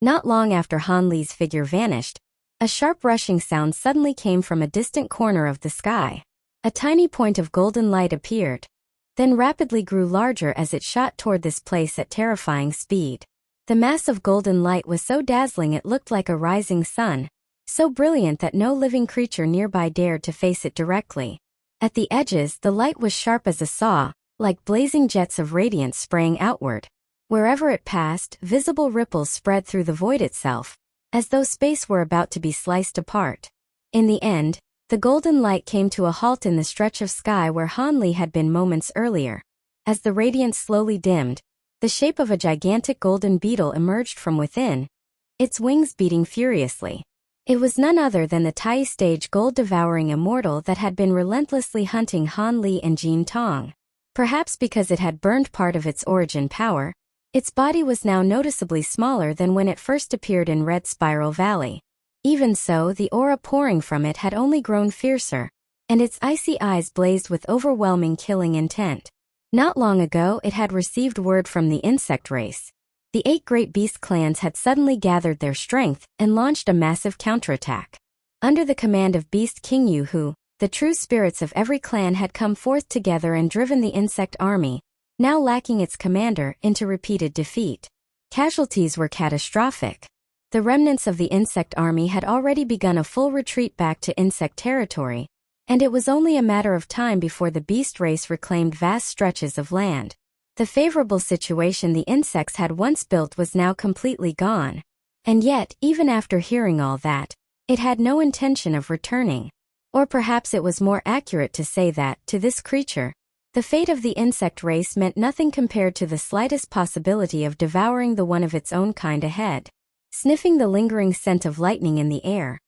Not long after Han Li's figure vanished, a sharp rushing sound suddenly came from a distant corner of the sky. A tiny point of golden light appeared, then rapidly grew larger as it shot toward this place at terrifying speed. The mass of golden light was so dazzling it looked like a rising sun, so brilliant that no living creature nearby dared to face it directly. At the edges, the light was sharp as a saw, like blazing jets of radiance spraying outward. Wherever it passed, visible ripples spread through the void itself, as though space were about to be sliced apart. In the end, the golden light came to a halt in the stretch of sky where Han Li had been moments earlier. As the radiance slowly dimmed, the shape of a gigantic golden beetle emerged from within, its wings beating furiously. It was none other than the Tai-stage gold-devouring immortal that had been relentlessly hunting Han Li and Jin Tong. Perhaps because it had burned part of its origin power, its body was now noticeably smaller than when it first appeared in Red Spiral Valley. Even so, the aura pouring from it had only grown fiercer, and its icy eyes blazed with overwhelming killing intent. Not long ago it had received word from the insect race. The 8 great beast clans had suddenly gathered their strength and launched a massive counterattack. Under the command of Beast King Yu Hu, the true spirits of every clan had come forth together and driven the insect army, now lacking its commander, into repeated defeat. Casualties were catastrophic. The remnants of the insect army had already begun a full retreat back to insect territory, and it was only a matter of time before the beast race reclaimed vast stretches of land. The favorable situation the insects had once built was now completely gone. And yet, even after hearing all that, it had no intention of returning. Or perhaps it was more accurate to say that, to this creature, the fate of the insect race meant nothing compared to the slightest possibility of devouring the one of its own kind ahead. Sniffing the lingering scent of lightning in the air,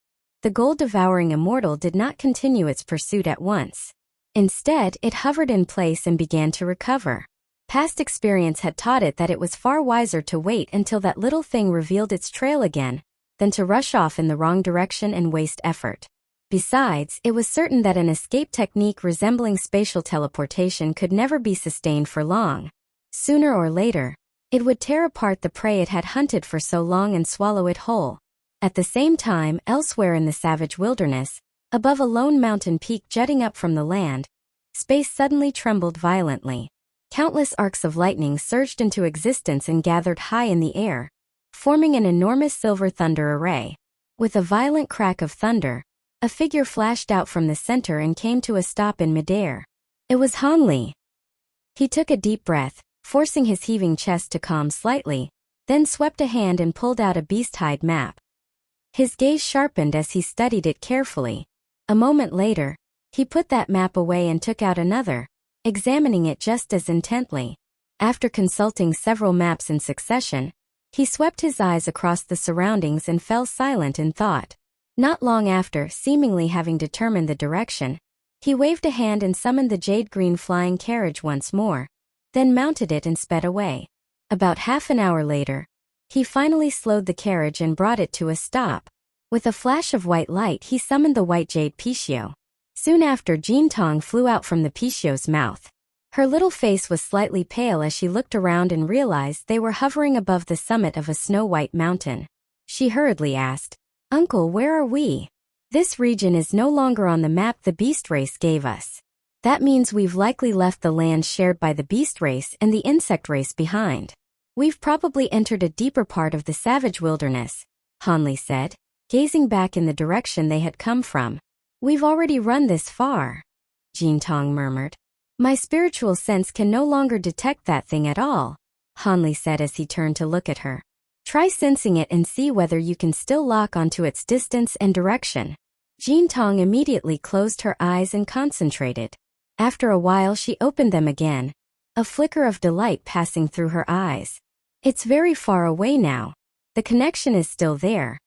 the gold-devouring immortal did not continue its pursuit at once. Instead, it hovered in place and began to recover. Past experience had taught it that it was far wiser to wait until that little thing revealed its trail again, than to rush off in the wrong direction and waste effort. Besides, it was certain that an escape technique resembling spatial teleportation could never be sustained for long. Sooner or later, it would tear apart the prey it had hunted for so long and swallow it whole. At the same time, elsewhere in the savage wilderness, above a lone mountain peak jutting up from the land, space suddenly trembled violently. Countless arcs of lightning surged into existence and gathered high in the air, forming an enormous silver thunder array. With a violent crack of thunder, a figure flashed out from the center and came to a stop in midair. It was Han Li. He took a deep breath, forcing his heaving chest to calm slightly, then swept a hand and pulled out a beast-hide map. His gaze sharpened as he studied it carefully. A moment later, he put that map away and took out another, examining it just as intently. After consulting several maps in succession, he swept his eyes across the surroundings and fell silent in thought. Not long after, seemingly having determined the direction, he waved a hand and summoned the jade-green flying carriage once more, then mounted it and sped away. About half an hour later, he finally slowed the carriage and brought it to a stop. With a flash of white light he summoned the white jade Pichio. Soon after, Jin Tong flew out from the Pichio's mouth. Her little face was slightly pale as she looked around and realized they were hovering above the summit of a snow-white mountain. She hurriedly asked, "Uncle, where are we? This region is no longer on the map the beast race gave us. That means we've likely left the land shared by the beast race and the insect race behind. We've probably entered a deeper part of the savage wilderness," Han Li said, gazing back in the direction they had come from. "We've already run this far," Jin Tong murmured. "My spiritual sense can no longer detect that thing at all," Han Li said as he turned to look at her. "Try sensing it and see whether you can still lock onto its distance and direction." Jin Tong immediately closed her eyes and concentrated. After a while she opened them again, a flicker of delight passing through her eyes. "It's very far away now. The connection is still there,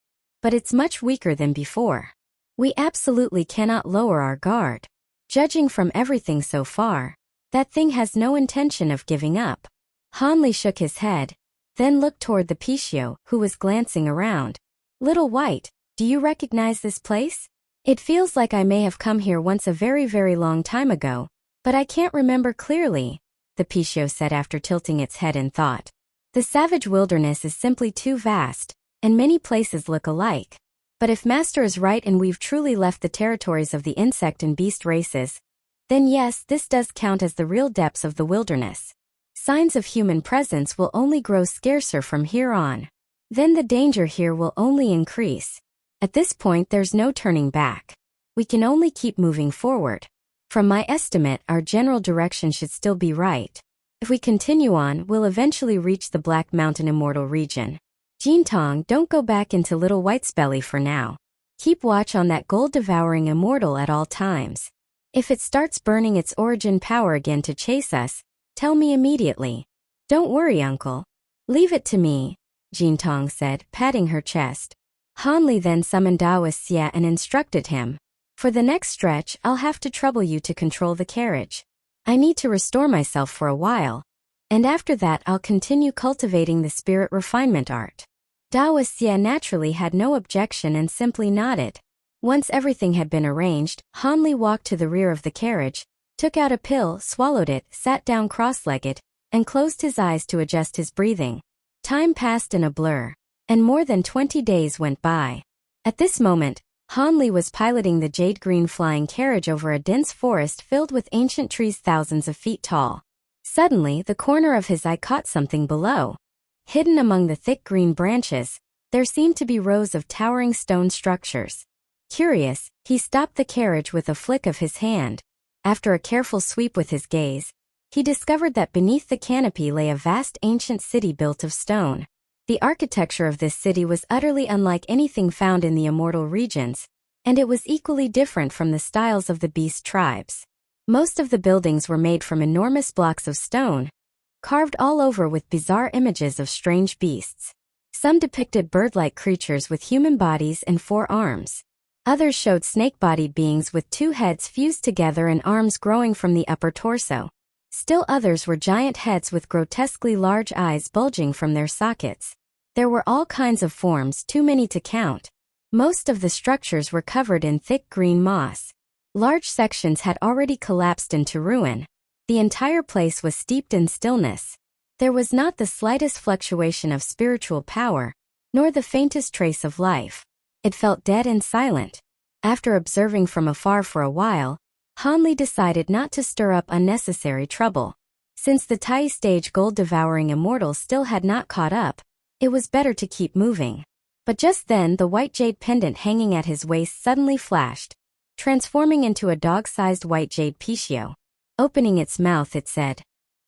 but it's much weaker than before. We absolutely cannot lower our guard. Judging from everything so far, that thing has no intention of giving up." Han Li shook his head, then looked toward the Pichio, who was glancing around. "Little White, do you recognize this place? It feels like I may have come here once a very, very long time ago, but I can't remember clearly," the Pichio said after tilting its head in thought. "The savage wilderness is simply too vast, and many places look alike. But if Master is right and we've truly left the territories of the insect and beast races, then yes, this does count as the real depths of the wilderness. Signs of human presence will only grow scarcer from here on. Then the danger here will only increase. At this point there's no turning back. We can only keep moving forward. From my estimate, our general direction should still be right. If we continue on, we'll eventually reach the Black Mountain Immortal region. Jintong, don't go back into Little White's belly for now. Keep watch on that gold-devouring immortal at all times. If it starts burning its origin power again to chase us, tell me immediately. Don't worry, uncle. Leave it to me, Jintong said, patting her chest. Hanli then summoned Donhua and instructed him. For the next stretch, I'll have to trouble you to control the carriage. I need to restore myself for a while, and after that I'll continue cultivating the spirit refinement art. Donhua naturally had no objection and simply nodded. Once everything had been arranged, Hanli walked to the rear of the carriage, took out a pill, swallowed it, sat down cross-legged, and closed his eyes to adjust his breathing. Time passed in a blur, and more than 20 days went by. At this moment, Hanli was piloting the jade-green flying carriage over a dense forest filled with ancient trees thousands of feet tall. Suddenly, the corner of his eye caught something below. Hidden among the thick green branches, there seemed to be rows of towering stone structures. Curious, he stopped the carriage with a flick of his hand. After a careful sweep with his gaze, he discovered that beneath the canopy lay a vast ancient city built of stone. The architecture of this city was utterly unlike anything found in the immortal regions, and it was equally different from the styles of the beast tribes. Most of the buildings were made from enormous blocks of stone, carved all over with bizarre images of strange beasts. Some depicted bird-like creatures with human bodies and 4 arms. Others showed snake-bodied beings with 2 heads fused together and arms growing from the upper torso. Still others were giant heads with grotesquely large eyes bulging from their sockets. There were all kinds of forms, too many to count. Most of the structures were covered in thick green moss. Large sections had already collapsed into ruin. The entire place was steeped in stillness. There was not the slightest fluctuation of spiritual power, nor the faintest trace of life. It felt dead and silent. After observing from afar for a while, Hanli decided not to stir up unnecessary trouble. Since the Tai stage gold-devouring immortal still had not caught up, it was better to keep moving. But just then the white jade pendant hanging at his waist suddenly flashed, transforming into a dog-sized white jade Pishio. Opening its mouth, it said,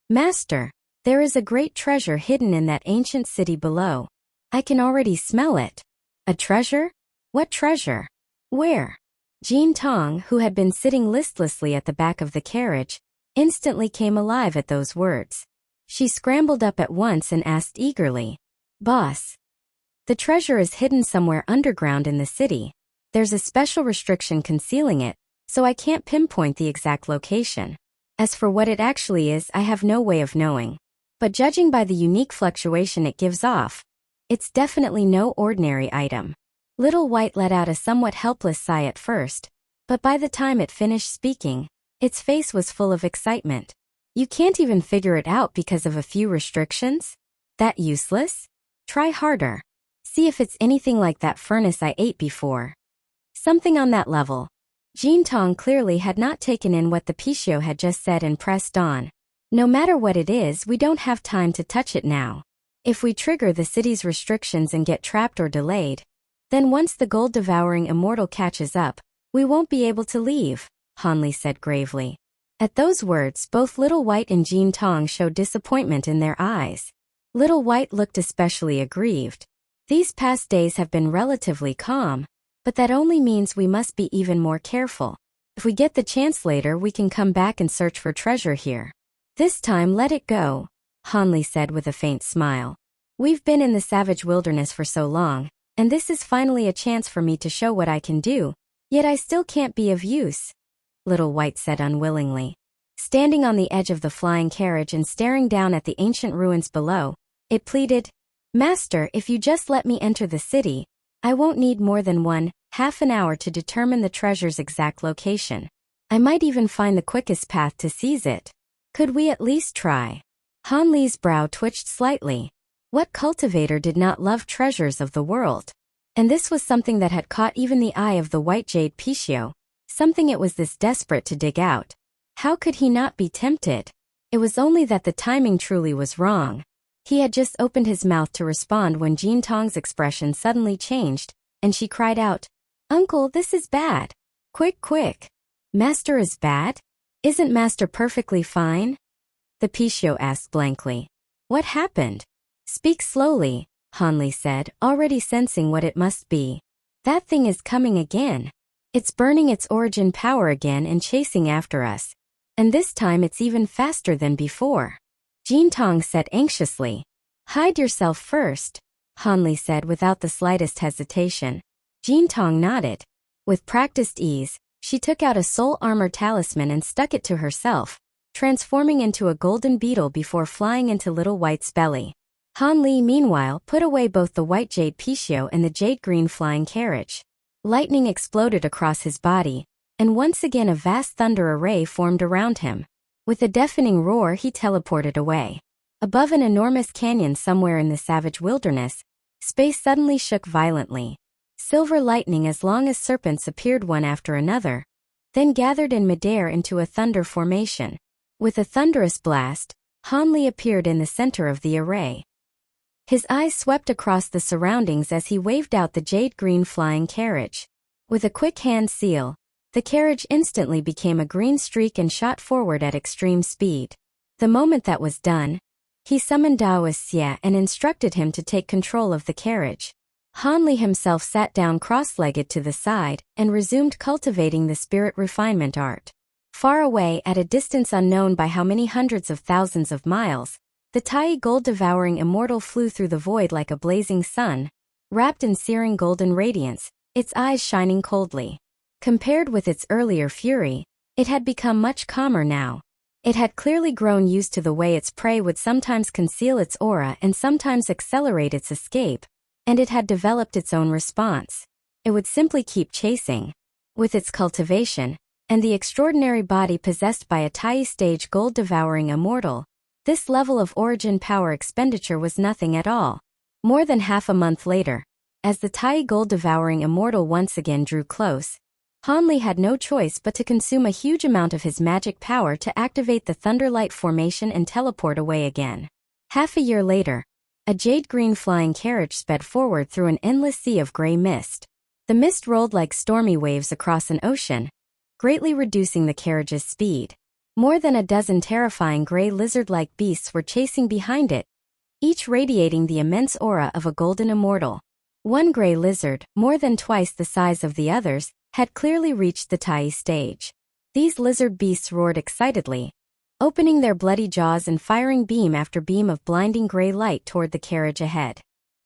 "Master, there is a great treasure hidden in that ancient city below. I can already smell it." "A treasure? What treasure? Where?" Jintong, who had been sitting listlessly at the back of the carriage, instantly came alive at those words. She scrambled up at once and asked eagerly, "Boss, the treasure is hidden somewhere underground in the city. There's a special restriction concealing it, so I can't pinpoint the exact location. As for what it actually is, I have no way of knowing. But judging by the unique fluctuation it gives off, it's definitely no ordinary item." Little White let out a somewhat helpless sigh at first, but by the time it finished speaking, its face was full of excitement. "You can't even figure it out because of a few restrictions? That useless? Try harder. See if it's anything like that furnace I ate before. Something on that level." Jintong clearly had not taken in what the Pishio had just said and pressed on. "No matter what it is, we don't have time to touch it now. If we trigger the city's restrictions and get trapped or delayed, then once the gold-devouring immortal catches up, we won't be able to leave," Hanli said gravely. At those words, both Little White and Jintong showed disappointment in their eyes. Little White looked especially aggrieved. "These past days have been relatively calm, but that only means we must be even more careful. If we get the chance later, we can come back and search for treasure here. This time let it go," Hanli said with a faint smile. "We've been in the savage wilderness for so long, and this is finally a chance for me to show what I can do, yet I still can't be of use," Little White said unwillingly. Standing on the edge of the flying carriage and staring down at the ancient ruins below, it pleaded, "Master, if you just let me enter the city, I won't need more than half an hour to determine the treasure's exact location. I might even find the quickest path to seize it. Could we at least try?" Hanli's brow twitched slightly. What cultivator did not love treasures of the world? And this was something that had caught even the eye of the white jade Pichio, something it was this desperate to dig out. How could he not be tempted? It was only that the timing truly was wrong. He had just opened his mouth to respond when Jean Tong's expression suddenly changed, and she cried out, "Uncle, this is bad. Quick, quick. Master is bad? Isn't Master perfectly fine?" The Pichio asked blankly. "What happened?" "Speak slowly," Hanli said, already sensing what it must be. "That thing is coming again. It's burning its origin power again and chasing after us. And this time it's even faster than before." Jean Tong said anxiously. "Hide yourself first," Hanli said without the slightest hesitation. Jean Tong nodded. With practiced ease, she took out a soul armor talisman and stuck it to herself, transforming into a golden beetle before flying into Little White's belly. Hanli, meanwhile, put away both the white jade Pichio and the jade-green flying carriage. Lightning exploded across his body, and once again a vast thunder array formed around him. With a deafening roar, he teleported away. Above an enormous canyon somewhere in the savage wilderness, space suddenly shook violently. Silver lightning as long as serpents appeared one after another, then gathered in midair into a thunder formation. With a thunderous blast, Hanli appeared in the center of the array. His eyes swept across the surroundings as he waved out the jade-green flying carriage. With a quick hand seal, the carriage instantly became a green streak and shot forward at extreme speed. The moment that was done, he summoned Daoist Xie and instructed him to take control of the carriage. Hanli himself sat down cross-legged to the side and resumed cultivating the spirit refinement art. Far away at a distance unknown by how many hundreds of thousands of miles, the Tai gold-devouring immortal flew through the void like a blazing sun, wrapped in searing golden radiance, its eyes shining coldly. Compared with its earlier fury, it had become much calmer now. It had clearly grown used to the way its prey would sometimes conceal its aura and sometimes accelerate its escape, and it had developed its own response. It would simply keep chasing. With its cultivation, and the extraordinary body possessed by a Tai stage gold-devouring immortal, this level of origin power expenditure was nothing at all. More than half a month later, as the Tai gold-devouring immortal once again drew close, Hanli had no choice but to consume a huge amount of his magic power to activate the Thunderlight formation and teleport away again. Half a year later, a jade-green flying carriage sped forward through an endless sea of gray mist. The mist rolled like stormy waves across an ocean, greatly reducing the carriage's speed. More than a dozen terrifying gray lizard-like beasts were chasing behind it, each radiating the immense aura of a golden immortal. One gray lizard, more than twice the size of the others, had clearly reached the Tai stage. These lizard beasts roared excitedly, opening their bloody jaws and firing beam after beam of blinding gray light toward the carriage ahead.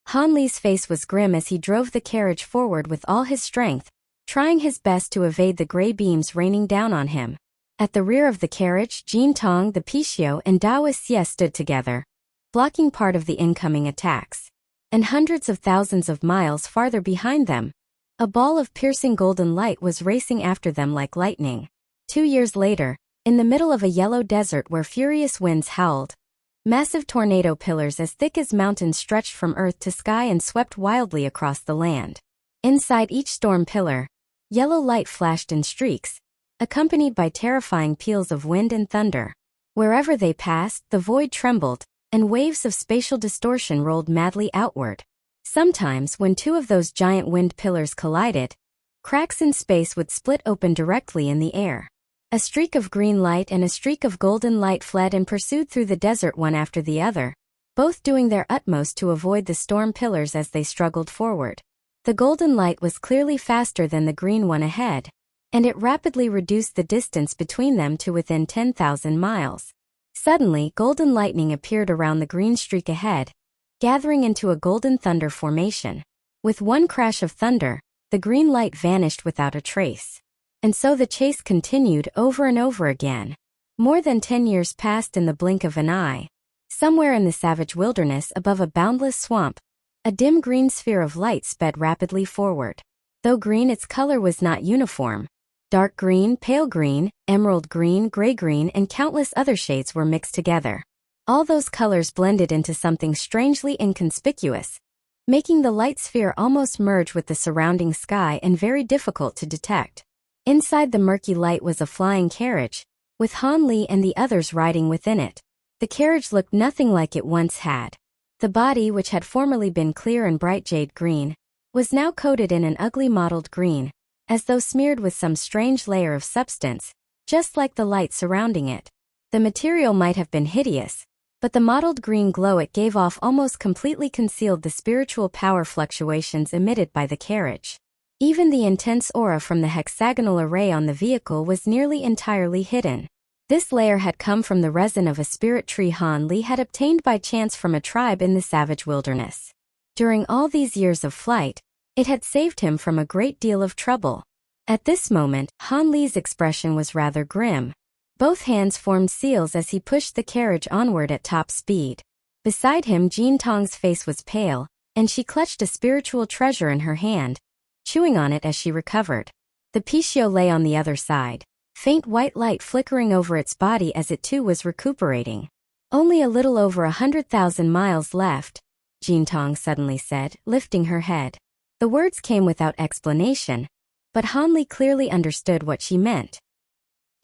Hanli's face was grim as he drove the carriage forward with all his strength, trying his best to evade the gray beams raining down on him. At the rear of the carriage, Jean Tong, the Pichio, and Daoist Xie stood together, blocking part of the incoming attacks. And hundreds of thousands of miles farther behind them, a ball of piercing golden light was racing after them like lightning. 2 years later, in the middle of a yellow desert where furious winds howled, massive tornado pillars as thick as mountains stretched from earth to sky and swept wildly across the land. Inside each storm pillar, yellow light flashed in streaks, accompanied by terrifying peals of wind and thunder. Wherever they passed, the void trembled, and waves of spatial distortion rolled madly outward. Sometimes, when two of those giant wind pillars collided, cracks in space would split open directly in the air. A streak of green light and a streak of golden light fled and pursued through the desert one after the other, both doing their utmost to avoid the storm pillars as they struggled forward. The golden light was clearly faster than the green one ahead, and it rapidly reduced the distance between them to within 10,000 miles. Suddenly, golden lightning appeared around the green streak ahead, gathering into a golden thunder formation. With one crash of thunder, the green light vanished without a trace. And so the chase continued over and over again. More than 10 years passed in the blink of an eye. Somewhere in the savage wilderness above a boundless swamp, a dim green sphere of light sped rapidly forward. Though green, its color was not uniform. Dark green, pale green, emerald green, gray green, and countless other shades were mixed together. All those colors blended into something strangely inconspicuous, making the light sphere almost merge with the surrounding sky and very difficult to detect. Inside the murky light was a flying carriage, with Han Li and the others riding within it. The carriage looked nothing like it once had. The body, which had formerly been clear and bright jade green, was now coated in an ugly mottled green, as though smeared with some strange layer of substance, just like the light surrounding it. The material might have been hideous, but the mottled green glow it gave off almost completely concealed the spiritual power fluctuations emitted by the carriage. Even the intense aura from the hexagonal array on the vehicle was nearly entirely hidden. This layer had come from the resin of a spirit tree Han Li had obtained by chance from a tribe in the savage wilderness. During all these years of flight, it had saved him from a great deal of trouble. At this moment, Han Li's expression was rather grim. Both hands formed seals as he pushed the carriage onward at top speed. Beside him, Jin Tong's face was pale, and she clutched a spiritual treasure in her hand, chewing on it as she recovered. The Pixiu lay on the other side, faint white light flickering over its body as it too was recuperating. Only a little over 100,000 miles left, Jin Tong suddenly said, lifting her head. The words came without explanation, but Han Li clearly understood what she meant.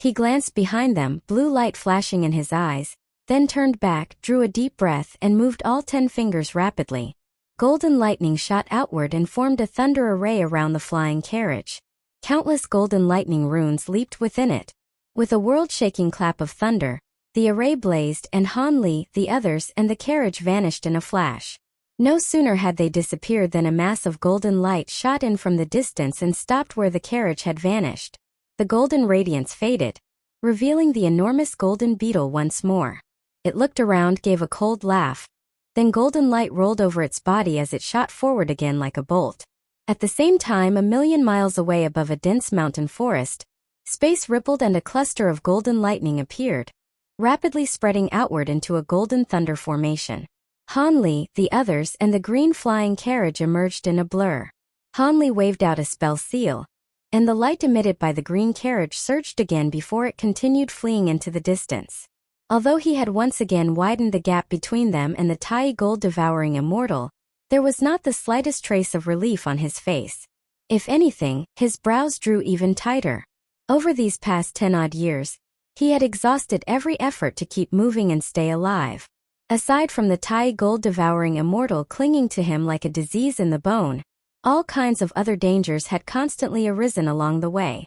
He glanced behind them, blue light flashing in his eyes, then turned back, drew a deep breath and moved all 10 fingers rapidly. Golden lightning shot outward and formed a thunder array around the flying carriage. Countless golden lightning runes leaped within it. With a world-shaking clap of thunder, the array blazed and Han Li, the others and the carriage vanished in a flash. No sooner had they disappeared than a mass of golden light shot in from the distance and stopped where the carriage had vanished. The golden radiance faded, revealing the enormous golden beetle once more. It looked around, gave a cold laugh. Then golden light rolled over its body as it shot forward again like a bolt. At the same time, 1,000,000 miles away above a dense mountain forest, space rippled and a cluster of golden lightning appeared, rapidly spreading outward into a golden thunder formation. Han Li, the others and the green flying carriage emerged in a blur. Han Li waved out a spell seal, and the light emitted by the green carriage surged again before it continued fleeing into the distance. Although he had once again widened the gap between them and the Tai gold-devouring immortal, there was not the slightest trace of relief on his face. If anything, his brows drew even tighter. Over these past 10-odd years, he had exhausted every effort to keep moving and stay alive. Aside from the Tai gold-devouring immortal clinging to him like a disease in the bone, all kinds of other dangers had constantly arisen along the way.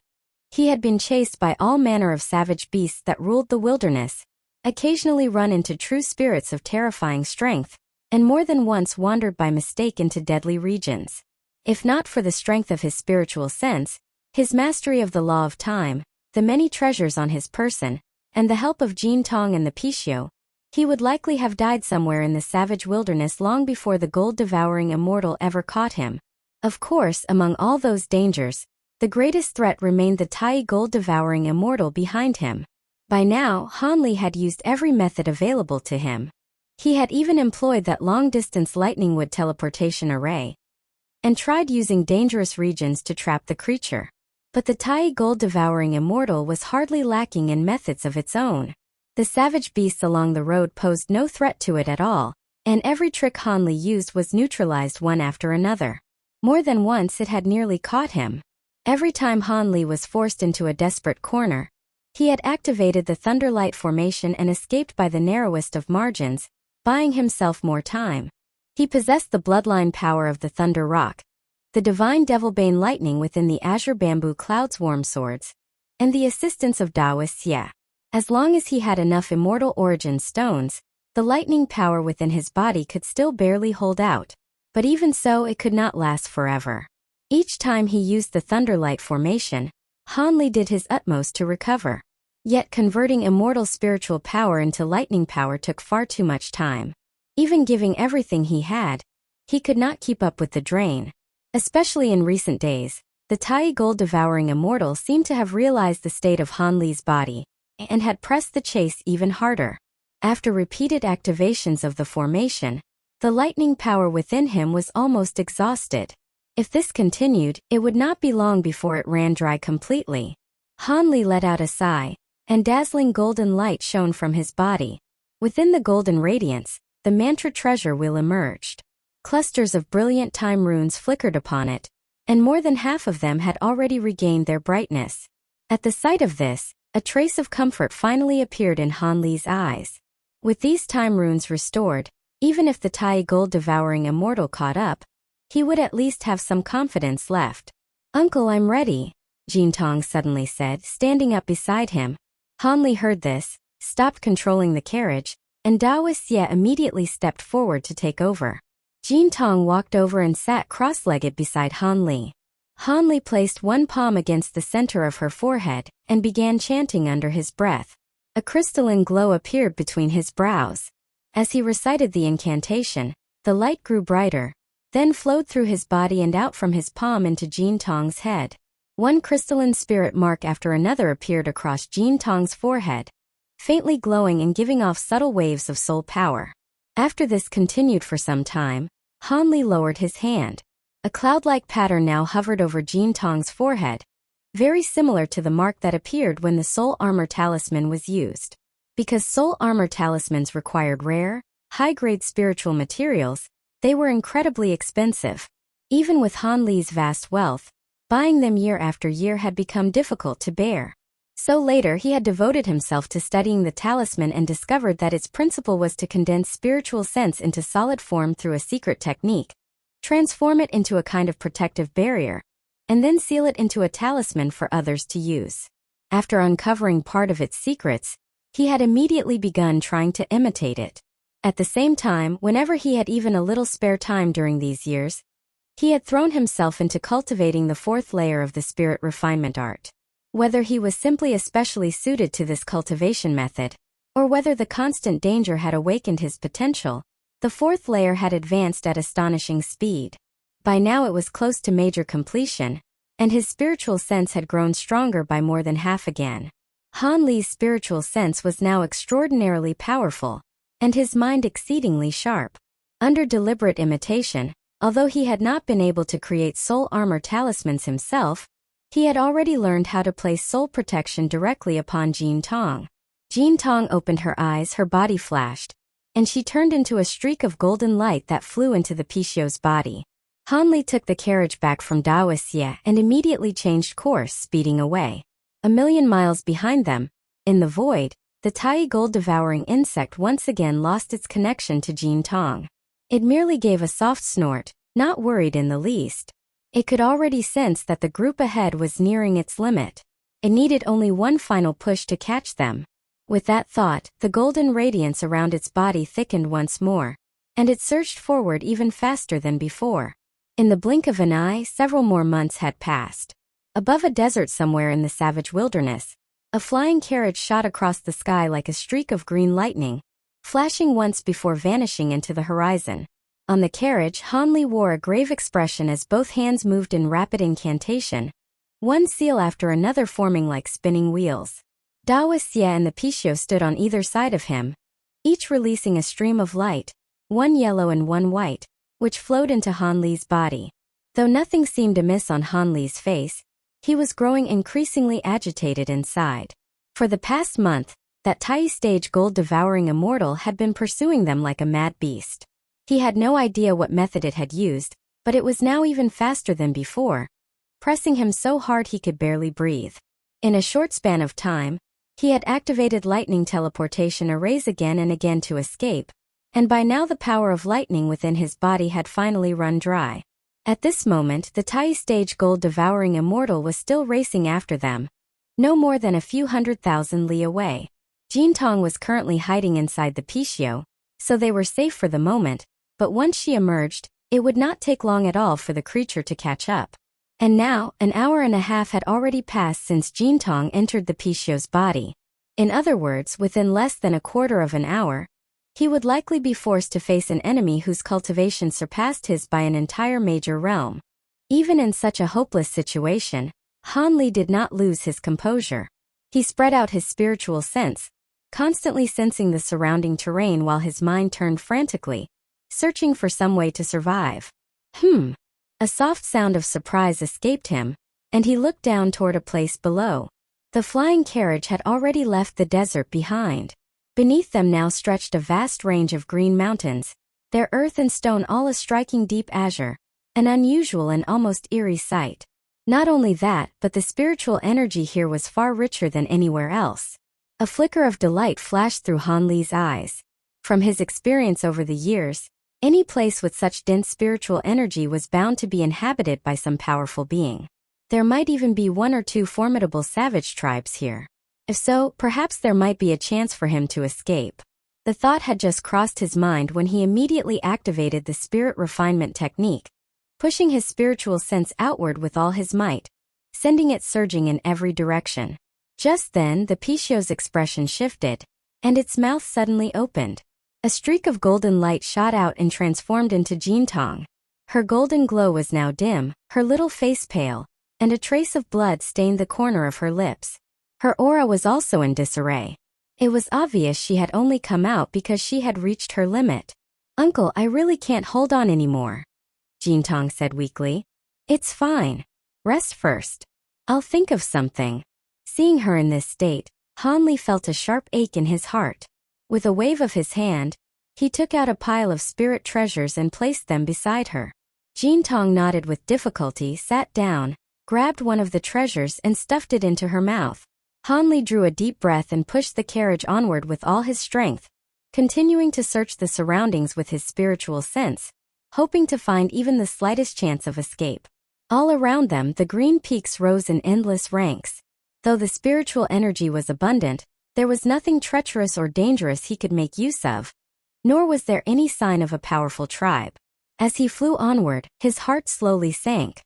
He had been chased by all manner of savage beasts that ruled the wilderness, occasionally run into true spirits of terrifying strength, and more than once wandered by mistake into deadly regions. If not for the strength of his spiritual sense, his mastery of the law of time, the many treasures on his person, and the help of Jin Tong and the Pixiu, he would likely have died somewhere in the savage wilderness long before the gold-devouring immortal ever caught him. Of course, among all those dangers, the greatest threat remained the Tai gold-devouring immortal behind him. By now, Han Li had used every method available to him. He had even employed that long-distance lightning wood teleportation array, and tried using dangerous regions to trap the creature. But the Tai gold-devouring immortal was hardly lacking in methods of its own. The savage beasts along the road posed no threat to it at all, and every trick Han Li used was neutralized one after another. More than once it had nearly caught him. Every time Han Li was forced into a desperate corner, he had activated the Thunderlight formation and escaped by the narrowest of margins, buying himself more time. He possessed the bloodline power of the Thunder Rock, the divine Devilbane lightning within the Azure Bamboo Cloud's warm swords, and the assistance of Taoist Xie. As long as he had enough Immortal Origin Stones, the lightning power within his body could still barely hold out. But even so, it could not last forever. Each time he used the Thunderlight formation, Han Li did his utmost to recover. Yet converting immortal spiritual power into lightning power took far too much time. Even giving everything he had, he could not keep up with the drain. Especially in recent days, the Tai gold-devouring immortal seemed to have realized the state of Han Li's body, and had pressed the chase even harder. After repeated activations of the formation, the lightning power within him was almost exhausted. If this continued, it would not be long before it ran dry completely. Han Li let out a sigh, and dazzling golden light shone from his body. Within the golden radiance, the mantra treasure wheel emerged. Clusters of brilliant time runes flickered upon it, and more than half of them had already regained their brightness. At the sight of this, a trace of comfort finally appeared in Han Li's eyes. With these time runes restored, even if the Tai gold-devouring immortal caught up, he would at least have some confidence left. "Uncle, I'm ready," Jintong suddenly said, standing up beside him. Han Li heard this, stopped controlling the carriage, and Dao Xie immediately stepped forward to take over. Jintong walked over and sat cross-legged beside Han Li. Han Li placed one palm against the center of her forehead and began chanting under his breath. A crystalline glow appeared between his brows. As he recited the incantation, the light grew brighter, then flowed through his body and out from his palm into Jintong's head. One crystalline spirit mark after another appeared across Jintong's forehead, faintly glowing and giving off subtle waves of soul power. After this continued for some time, Han Li lowered his hand. A cloud-like pattern now hovered over Jintong's forehead, very similar to the mark that appeared when the soul armor talisman was used. Because soul armor talismans required rare, high-grade spiritual materials, they were incredibly expensive. Even with Han Li's vast wealth, buying them year after year had become difficult to bear. So later he had devoted himself to studying the talisman and discovered that its principle was to condense spiritual sense into solid form through a secret technique, transform it into a kind of protective barrier, and then seal it into a talisman for others to use. After uncovering part of its secrets, he had immediately begun trying to imitate it. At the same time, whenever he had even a little spare time during these years, he had thrown himself into cultivating the fourth layer of the spirit refinement art. Whether he was simply especially suited to this cultivation method, or whether the constant danger had awakened his potential, the fourth layer had advanced at astonishing speed. By now it was close to major completion, and his spiritual sense had grown stronger by more than half again. Han Li's spiritual sense was now extraordinarily powerful, and his mind exceedingly sharp. Under deliberate imitation, although he had not been able to create soul armor talismans himself, he had already learned how to place soul protection directly upon Jintong. Jintong opened her eyes, her body flashed, and she turned into a streak of golden light that flew into the Pishio's body. Han Li took the carriage back from Dao Xie and immediately changed course, speeding away. 1,000,000 miles behind them, in the void, the Tai gold-devouring insect once again lost its connection to Jintong. It merely gave a soft snort, not worried in the least. It could already sense that the group ahead was nearing its limit. It needed only one final push to catch them. With that thought, the golden radiance around its body thickened once more, and it surged forward even faster than before. In the blink of an eye, several more months had passed. Above a desert somewhere in the savage wilderness, a flying carriage shot across the sky like a streak of green lightning, flashing once before vanishing into the horizon. On the carriage, Han Li wore a grave expression as both hands moved in rapid incantation, one seal after another forming like spinning wheels. Dao Xie and the Pishio stood on either side of him, each releasing a stream of light, one yellow and one white, which flowed into Han Li's body. Though nothing seemed amiss on Han Li's face, he was growing increasingly agitated inside. For the past month, that Tai stage gold-devouring immortal had been pursuing them like a mad beast. He had no idea what method it had used, but it was now even faster than before, pressing him so hard he could barely breathe. In a short span of time, he had activated lightning teleportation arrays again and again to escape, and by now the power of lightning within his body had finally run dry. At this moment, the Tai stage gold-devouring immortal was still racing after them, no more than a few 100,000 li away. Jintong was currently hiding inside the Pishio, so they were safe for the moment, but once she emerged, it would not take long at all for the creature to catch up. And now, an hour and a half had already passed since Jintong entered the Pishio's body. In other words, within less than a quarter of an hour, he would likely be forced to face an enemy whose cultivation surpassed his by an entire major realm. Even in such a hopeless situation, Han Li did not lose his composure. He spread out his spiritual sense, constantly sensing the surrounding terrain while his mind turned frantically, searching for some way to survive. A soft sound of surprise escaped him, and he looked down toward a place below. The flying carriage had already left the desert behind. Beneath them now stretched a vast range of green mountains, their earth and stone all a striking deep azure, an unusual and almost eerie sight. Not only that, but the spiritual energy here was far richer than anywhere else. A flicker of delight flashed through Han Li's eyes. From his experience over the years, any place with such dense spiritual energy was bound to be inhabited by some powerful being. There might even be one or two formidable savage tribes here. If so, perhaps there might be a chance for him to escape. The thought had just crossed his mind when he immediately activated the spirit refinement technique, pushing his spiritual sense outward with all his might, sending it surging in every direction. Just then, the Pishio's expression shifted, and its mouth suddenly opened. A streak of golden light shot out and transformed into Jintong. Her golden glow was now dim, her little face pale, and a trace of blood stained the corner of her lips. Her aura was also in disarray. It was obvious she had only come out because she had reached her limit. "Uncle, I really can't hold on anymore," Jintong said weakly. "It's fine. Rest first. I'll think of something." Seeing her in this state, Han Li felt a sharp ache in his heart. With a wave of his hand, he took out a pile of spirit treasures and placed them beside her. Jintong nodded with difficulty, sat down, grabbed one of the treasures and stuffed it into her mouth. Han Li drew a deep breath and pushed the carriage onward with all his strength, continuing to search the surroundings with his spiritual sense, hoping to find even the slightest chance of escape. All around them, the green peaks rose in endless ranks. Though the spiritual energy was abundant, there was nothing treacherous or dangerous he could make use of, nor was there any sign of a powerful tribe. As he flew onward, his heart slowly sank.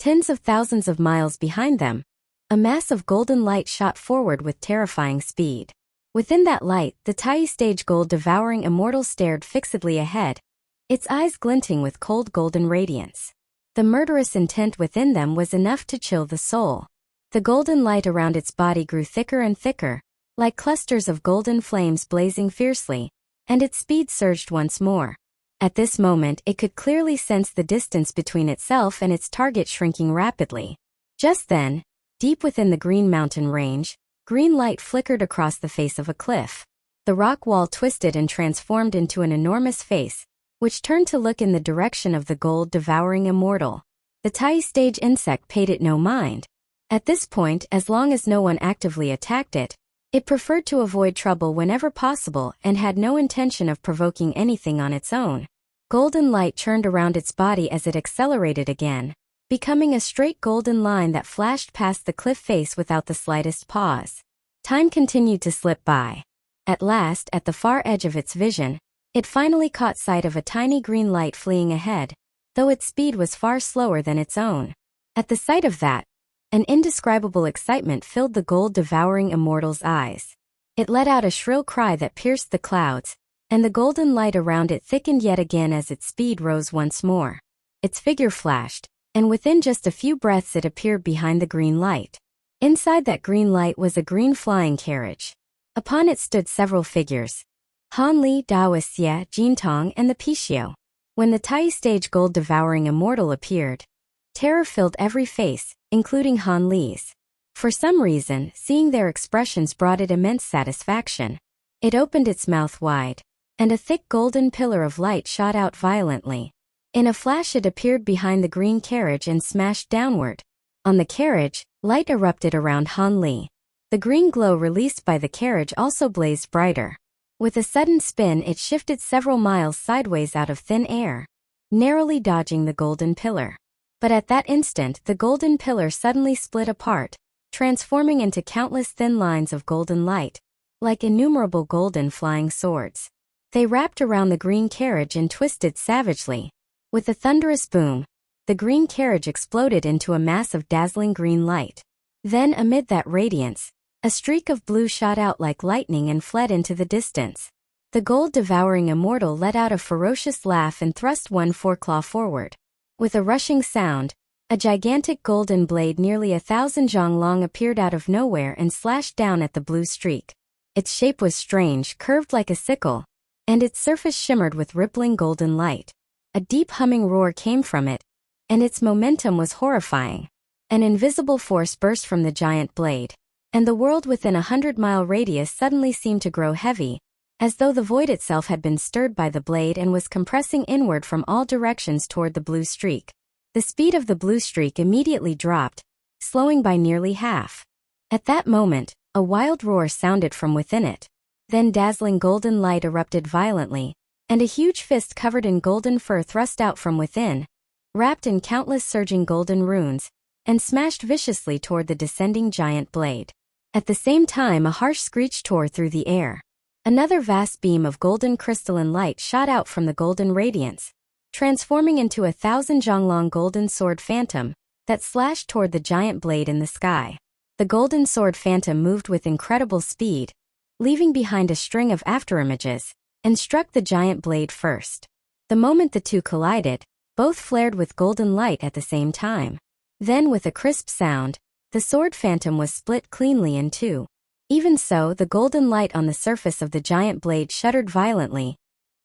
Tens of thousands of miles behind them, a mass of golden light shot forward with terrifying speed. Within that light, the Tai stage gold devouring immortal stared fixedly ahead, its eyes glinting with cold golden radiance. The murderous intent within them was enough to chill the soul. The golden light around its body grew thicker and thicker, like clusters of golden flames blazing fiercely, and its speed surged once more. At this moment, it could clearly sense the distance between itself and its target shrinking rapidly. Just then, deep within the Green Mountain range, green light flickered across the face of a cliff. The rock wall twisted and transformed into an enormous face, which turned to look in the direction of the gold-devouring immortal. The Tai stage insect paid it no mind. At this point, as long as no one actively attacked it, it preferred to avoid trouble whenever possible and had no intention of provoking anything on its own. Golden light churned around its body as it accelerated again, becoming a straight golden line that flashed past the cliff face without the slightest pause. Time continued to slip by. At last, at the far edge of its vision, it finally caught sight of a tiny green light fleeing ahead, though its speed was far slower than its own. At the sight of that, an indescribable excitement filled the gold-devouring immortal's eyes. It let out a shrill cry that pierced the clouds, and the golden light around it thickened yet again as its speed rose once more. Its figure flashed, and within just a few breaths it appeared behind the green light. Inside that green light was a green flying carriage. Upon it stood several figures: Han Li, Daoxia, Jintong, and the Pishio. When the Tai stage gold-devouring immortal appeared, terror filled every face, including Han Li's. For some reason, seeing their expressions brought it immense satisfaction. It opened its mouth wide, and a thick golden pillar of light shot out violently. In a flash it appeared behind the green carriage and smashed downward. On the carriage, light erupted around Han Li. The green glow released by the carriage also blazed brighter. With a sudden spin it shifted several miles sideways out of thin air, narrowly dodging the golden pillar. But at that instant the golden pillar suddenly split apart, transforming into countless thin lines of golden light, like innumerable golden flying swords. They wrapped around the green carriage and twisted savagely. With a thunderous boom, the green carriage exploded into a mass of dazzling green light. Then, amid that radiance, a streak of blue shot out like lightning and fled into the distance. The gold-devouring immortal let out a ferocious laugh and thrust one foreclaw forward. With a rushing sound, a gigantic golden blade nearly 1,000 zhang long appeared out of nowhere and slashed down at the blue streak. Its shape was strange, curved like a sickle, and its surface shimmered with rippling golden light. A deep humming roar came from it, and its momentum was horrifying. An invisible force burst from the giant blade, and the world within 100-mile radius suddenly seemed to grow heavy, as though the void itself had been stirred by the blade and was compressing inward from all directions toward the blue streak. The speed of the blue streak immediately dropped, slowing by nearly half. At that moment, a wild roar sounded from within it. Then dazzling golden light erupted violently, and a huge fist covered in golden fur thrust out from within, wrapped in countless surging golden runes, and smashed viciously toward the descending giant blade. At the same time, a harsh screech tore through the air. Another vast beam of golden crystalline light shot out from the golden radiance, transforming into 1,000 zhonglong golden sword phantom that slashed toward the giant blade in the sky. The golden sword phantom moved with incredible speed, leaving behind a string of afterimages, and struck the giant blade first. The moment the two collided, both flared with golden light at the same time. Then, with a crisp sound, the sword phantom was split cleanly in two. Even so, the golden light on the surface of the giant blade shuddered violently,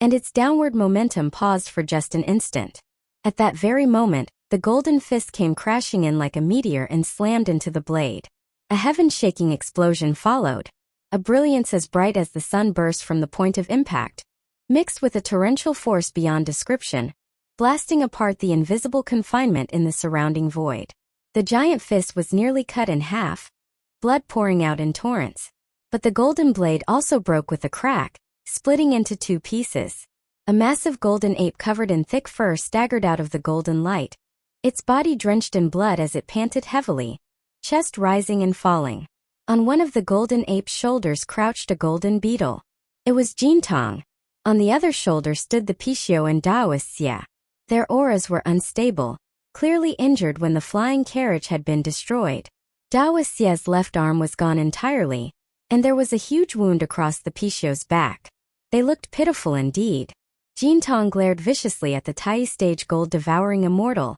and its downward momentum paused for just an instant. At that very moment, the golden fist came crashing in like a meteor and slammed into the blade. A heaven-shaking explosion followed. A brilliance as bright as the sun burst from the point of impact, mixed with a torrential force beyond description, blasting apart the invisible confinement in the surrounding void. The giant fist was nearly cut in half, blood pouring out in torrents. But the golden blade also broke with a crack, splitting into two pieces. A massive golden ape covered in thick fur staggered out of the golden light, its body drenched in blood as it panted heavily, chest rising and falling. On one of the golden ape's shoulders crouched a golden beetle. It was Jintong. On the other shoulder stood the Pishio and Daoxia. Their auras were unstable, clearly injured when the flying carriage had been destroyed. Daoxia's left arm was gone entirely, and there was a huge wound across the Pishio's back. They looked pitiful indeed. Jintong glared viciously at the Tai stage gold-devouring immortal,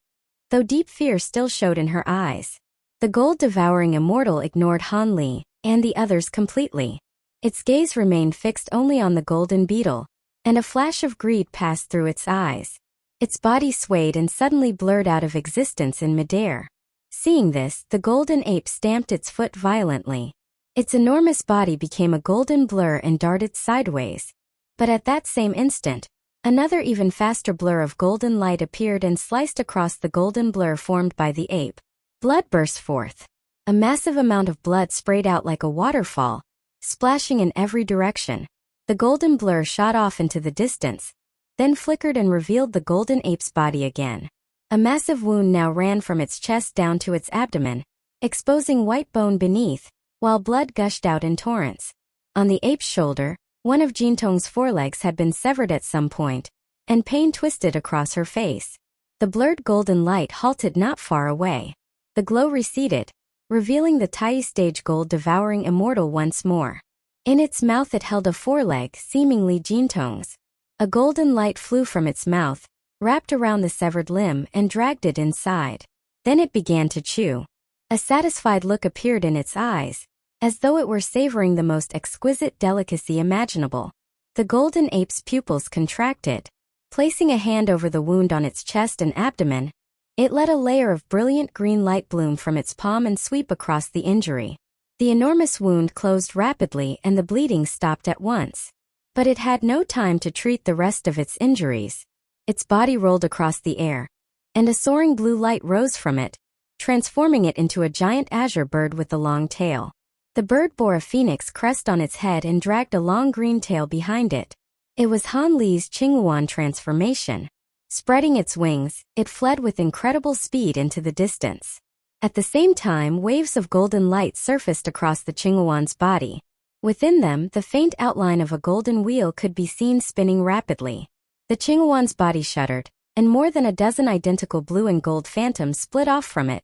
though deep fear still showed in her eyes. The gold-devouring immortal ignored Han Li and the others completely. Its gaze remained fixed only on the golden beetle, and a flash of greed passed through its eyes. Its body swayed and suddenly blurred out of existence in midair. Seeing this, the golden ape stamped its foot violently. Its enormous body became a golden blur and darted sideways. But at that same instant, another even faster blur of golden light appeared and sliced across the golden blur formed by the ape. Blood burst forth. A massive amount of blood sprayed out like a waterfall, splashing in every direction. The golden blur shot off into the distance, then flickered and revealed the golden ape's body again. A massive wound now ran from its chest down to its abdomen, exposing white bone beneath, while blood gushed out in torrents. On the ape's shoulder, one of Jintong's forelegs had been severed at some point, and pain twisted across her face. The blurred golden light halted not far away. The glow receded, revealing the Tai stage gold-devouring immortal once more. In its mouth it held a foreleg, seemingly Jintong's. A golden light flew from its mouth, wrapped around the severed limb and dragged it inside. Then it began to chew. A satisfied look appeared in its eyes, as though it were savoring the most exquisite delicacy imaginable. The golden ape's pupils contracted. Placing a hand over the wound on its chest and abdomen, it let a layer of brilliant green light bloom from its palm and sweep across the injury. The enormous wound closed rapidly and the bleeding stopped at once. But it had no time to treat the rest of its injuries. Its body rolled across the air, and a soaring blue light rose from it, transforming it into a giant azure bird with a long tail. The bird bore a phoenix crest on its head and dragged a long green tail behind it. It was Han Li's Qingyuan transformation. Spreading its wings, it fled with incredible speed into the distance. At the same time, waves of golden light surfaced across the Qingyuan's body. Within them, the faint outline of a golden wheel could be seen spinning rapidly. The Qingyuan's body shuddered, and more than a dozen identical blue and gold phantoms split off from it,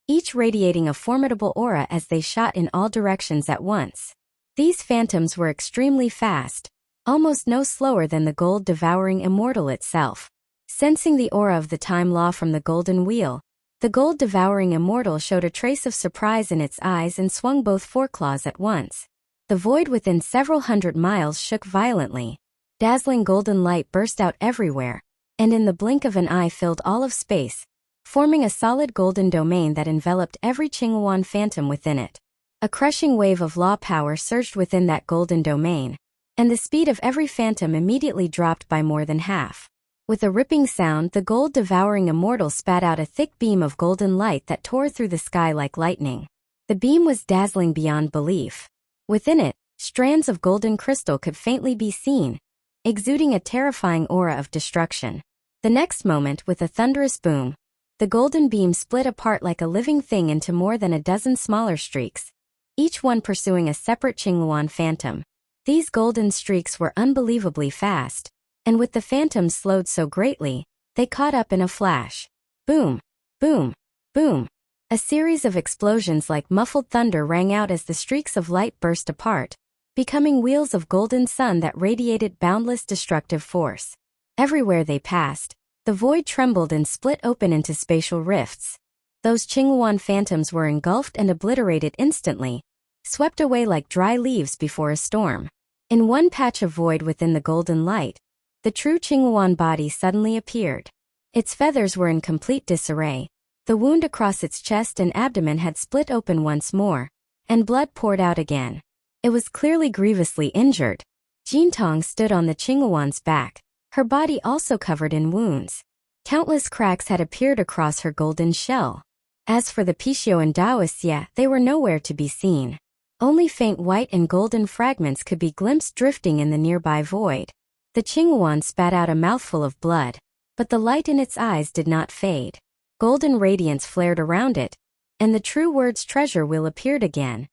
each radiating a formidable aura as they shot in all directions at once. These phantoms were extremely fast, almost no slower than the gold-devouring immortal itself. Sensing the aura of the time law from the golden wheel, the gold-devouring immortal showed a trace of surprise in its eyes and swung both foreclaws at once. The void within several hundred miles shook violently. Dazzling golden light burst out everywhere, and in the blink of an eye filled all of space, forming a solid golden domain that enveloped every Qingyuan phantom within it. A crushing wave of law power surged within that golden domain, and the speed of every phantom immediately dropped by more than half. With a ripping sound, the gold-devouring immortal spat out a thick beam of golden light that tore through the sky like lightning. The beam was dazzling beyond belief. Within it, strands of golden crystal could faintly be seen, exuding a terrifying aura of destruction. The next moment, with a thunderous boom, the golden beam split apart like a living thing into more than a dozen smaller streaks, each one pursuing a separate Qingluan phantom. These golden streaks were unbelievably fast, and with the phantoms slowed so greatly, they caught up in a flash. Boom! Boom! Boom! A series of explosions like muffled thunder rang out as the streaks of light burst apart, becoming wheels of golden sun that radiated boundless destructive force. Everywhere they passed, the void trembled and split open into spatial rifts. Those Qingluan phantoms were engulfed and obliterated instantly, swept away like dry leaves before a storm. In one patch of void within the golden light, the true Qingluan body suddenly appeared. Its feathers were in complete disarray. The wound across its chest and abdomen had split open once more, and blood poured out again. It was clearly grievously injured. Jintong stood on the Qingluan's back, her body also covered in wounds. Countless cracks had appeared across her golden shell. As for the Pixiu and Daoxia, they were nowhere to be seen. Only faint white and golden fragments could be glimpsed drifting in the nearby void. The Qingluan spat out a mouthful of blood, but the light in its eyes did not fade. Golden radiance flared around it, and the true word's treasure wheel appeared again,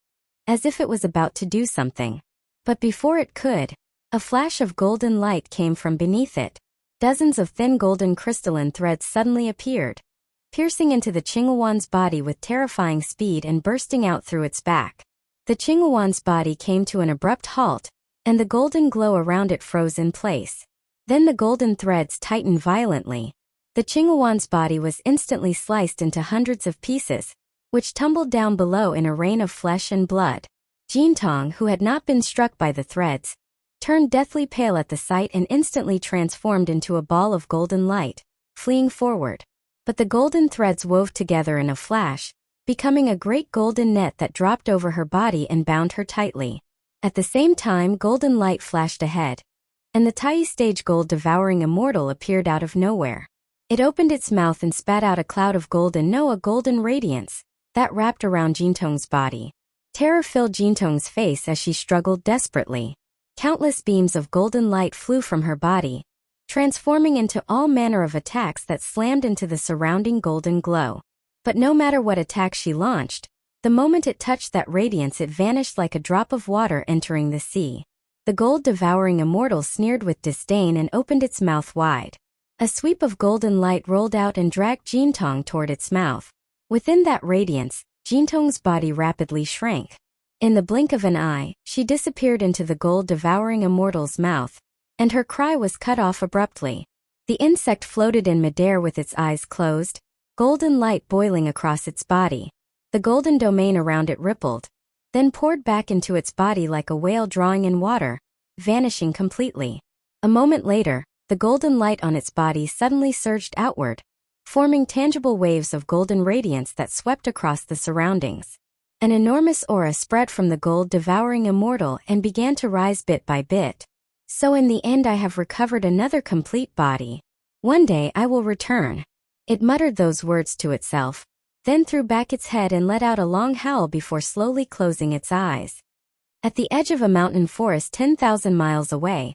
as if it was about to do something. But before it could, a flash of golden light came from beneath it. Dozens of thin golden crystalline threads suddenly appeared, piercing into the Qingluan's body with terrifying speed and bursting out through its back. The Qingluan's body came to an abrupt halt, and the golden glow around it froze in place. Then the golden threads tightened violently. The Qingluan's body was instantly sliced into hundreds of pieces, which tumbled down below in a rain of flesh and blood. Jintong, who had not been struck by the threads, turned deathly pale at the sight and instantly transformed into a ball of golden light, fleeing forward. But the golden threads wove together in a flash, becoming a great golden net that dropped over her body and bound her tightly. At the same time, golden light flashed ahead, and the Tai stage gold-devouring immortal appeared out of nowhere. It opened its mouth and spat out a cloud of golden radiance that wrapped around Jintong's body. Terror filled Jintong's face as she struggled desperately. Countless beams of golden light flew from her body, transforming into all manner of attacks that slammed into the surrounding golden glow. But no matter what attack she launched, the moment it touched that radiance it vanished like a drop of water entering the sea. The gold-devouring immortal sneered with disdain and opened its mouth wide. A sweep of golden light rolled out and dragged Jintong toward its mouth. Within that radiance, Jintong's body rapidly shrank. In the blink of an eye, she disappeared into the gold-devouring immortal's mouth, and her cry was cut off abruptly. The insect floated in midair with its eyes closed, golden light boiling across its body. The golden domain around it rippled, then poured back into its body like a whale drawing in water, vanishing completely. A moment later, the golden light on its body suddenly surged outward, forming tangible waves of golden radiance that swept across the surroundings. An enormous aura spread from the gold-devouring immortal and began to rise bit by bit. So in the end I have recovered another complete body. One day I will return. It muttered those words to itself, then threw back its head and let out a long howl before slowly closing its eyes. At the edge of a mountain forest 10,000 miles away,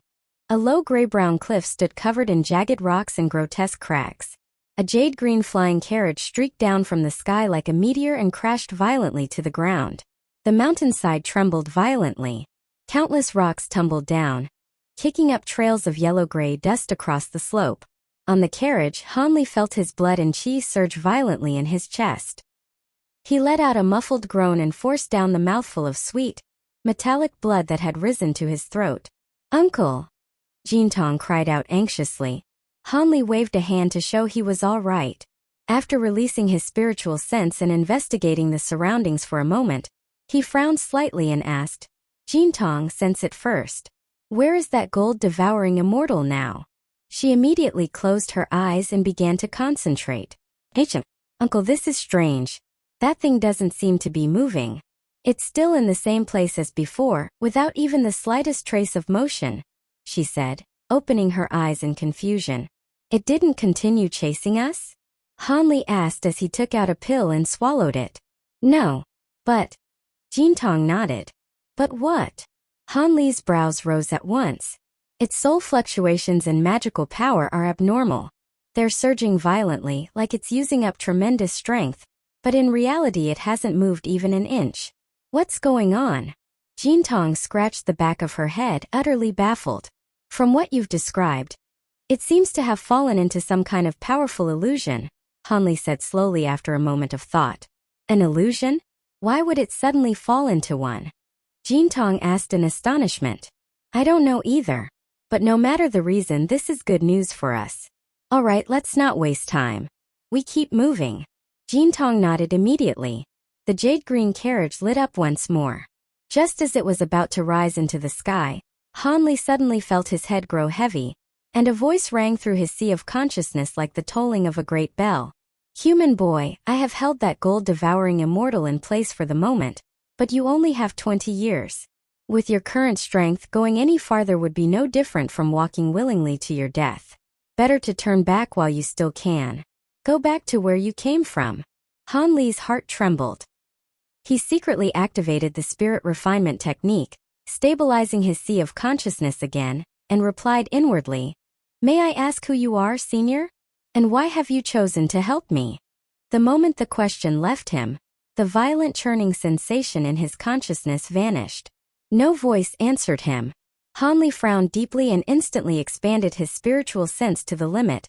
a low gray-brown cliff stood covered in jagged rocks and grotesque crags. A jade-green flying carriage streaked down from the sky like a meteor and crashed violently to the ground. The mountainside trembled violently. Countless rocks tumbled down, kicking up trails of yellow-gray dust across the slope. On the carriage, Hanli felt his blood and qi surge violently in his chest. He let out a muffled groan and forced down the mouthful of sweet, metallic blood that had risen to his throat. "Uncle!" Jintong cried out anxiously. Hanli waved a hand to show he was all right. After releasing his spiritual sense and investigating the surroundings for a moment, he frowned slightly and asked, "Jintong, sense it first. Where is that gold-devouring immortal now?" She immediately closed her eyes and began to concentrate. "Uncle, this is strange. That thing doesn't seem to be moving." It's still in the same place as before, without even the slightest trace of motion, she said, opening her eyes in confusion. It didn't continue chasing us? Hanli asked as he took out a pill and swallowed it. No. But... Jintong nodded. But what? Hanli's brows rose at once. Its soul fluctuations and magical power are abnormal. They're surging violently, like it's using up tremendous strength, but in reality it hasn't moved even an inch. What's going on? Jintong scratched the back of her head, utterly baffled. From what you've described, it seems to have fallen into some kind of powerful illusion, Hanli said slowly after a moment of thought. An illusion? Why would it suddenly fall into one? Jintong asked in astonishment. I don't know either. But no matter the reason, this is good news for us. All right, let's not waste time. We keep moving. Jintong nodded immediately. The jade-green carriage lit up once more. Just as it was about to rise into the sky, Hanli suddenly felt his head grow heavy, and a voice rang through his sea of consciousness like the tolling of a great bell. Human boy, I have held that gold-devouring immortal in place for the moment, but you only have 20 years. With your current strength, going any farther would be no different from walking willingly to your death. Better to turn back while you still can. Go back to where you came from. Hanli's heart trembled. He secretly activated the spirit refinement technique, stabilizing his sea of consciousness again, and replied inwardly, May I ask who you are, senior? And why have you chosen to help me? The moment the question left him, the violent churning sensation in his consciousness vanished. No voice answered him. Hanli frowned deeply and instantly expanded his spiritual sense to the limit,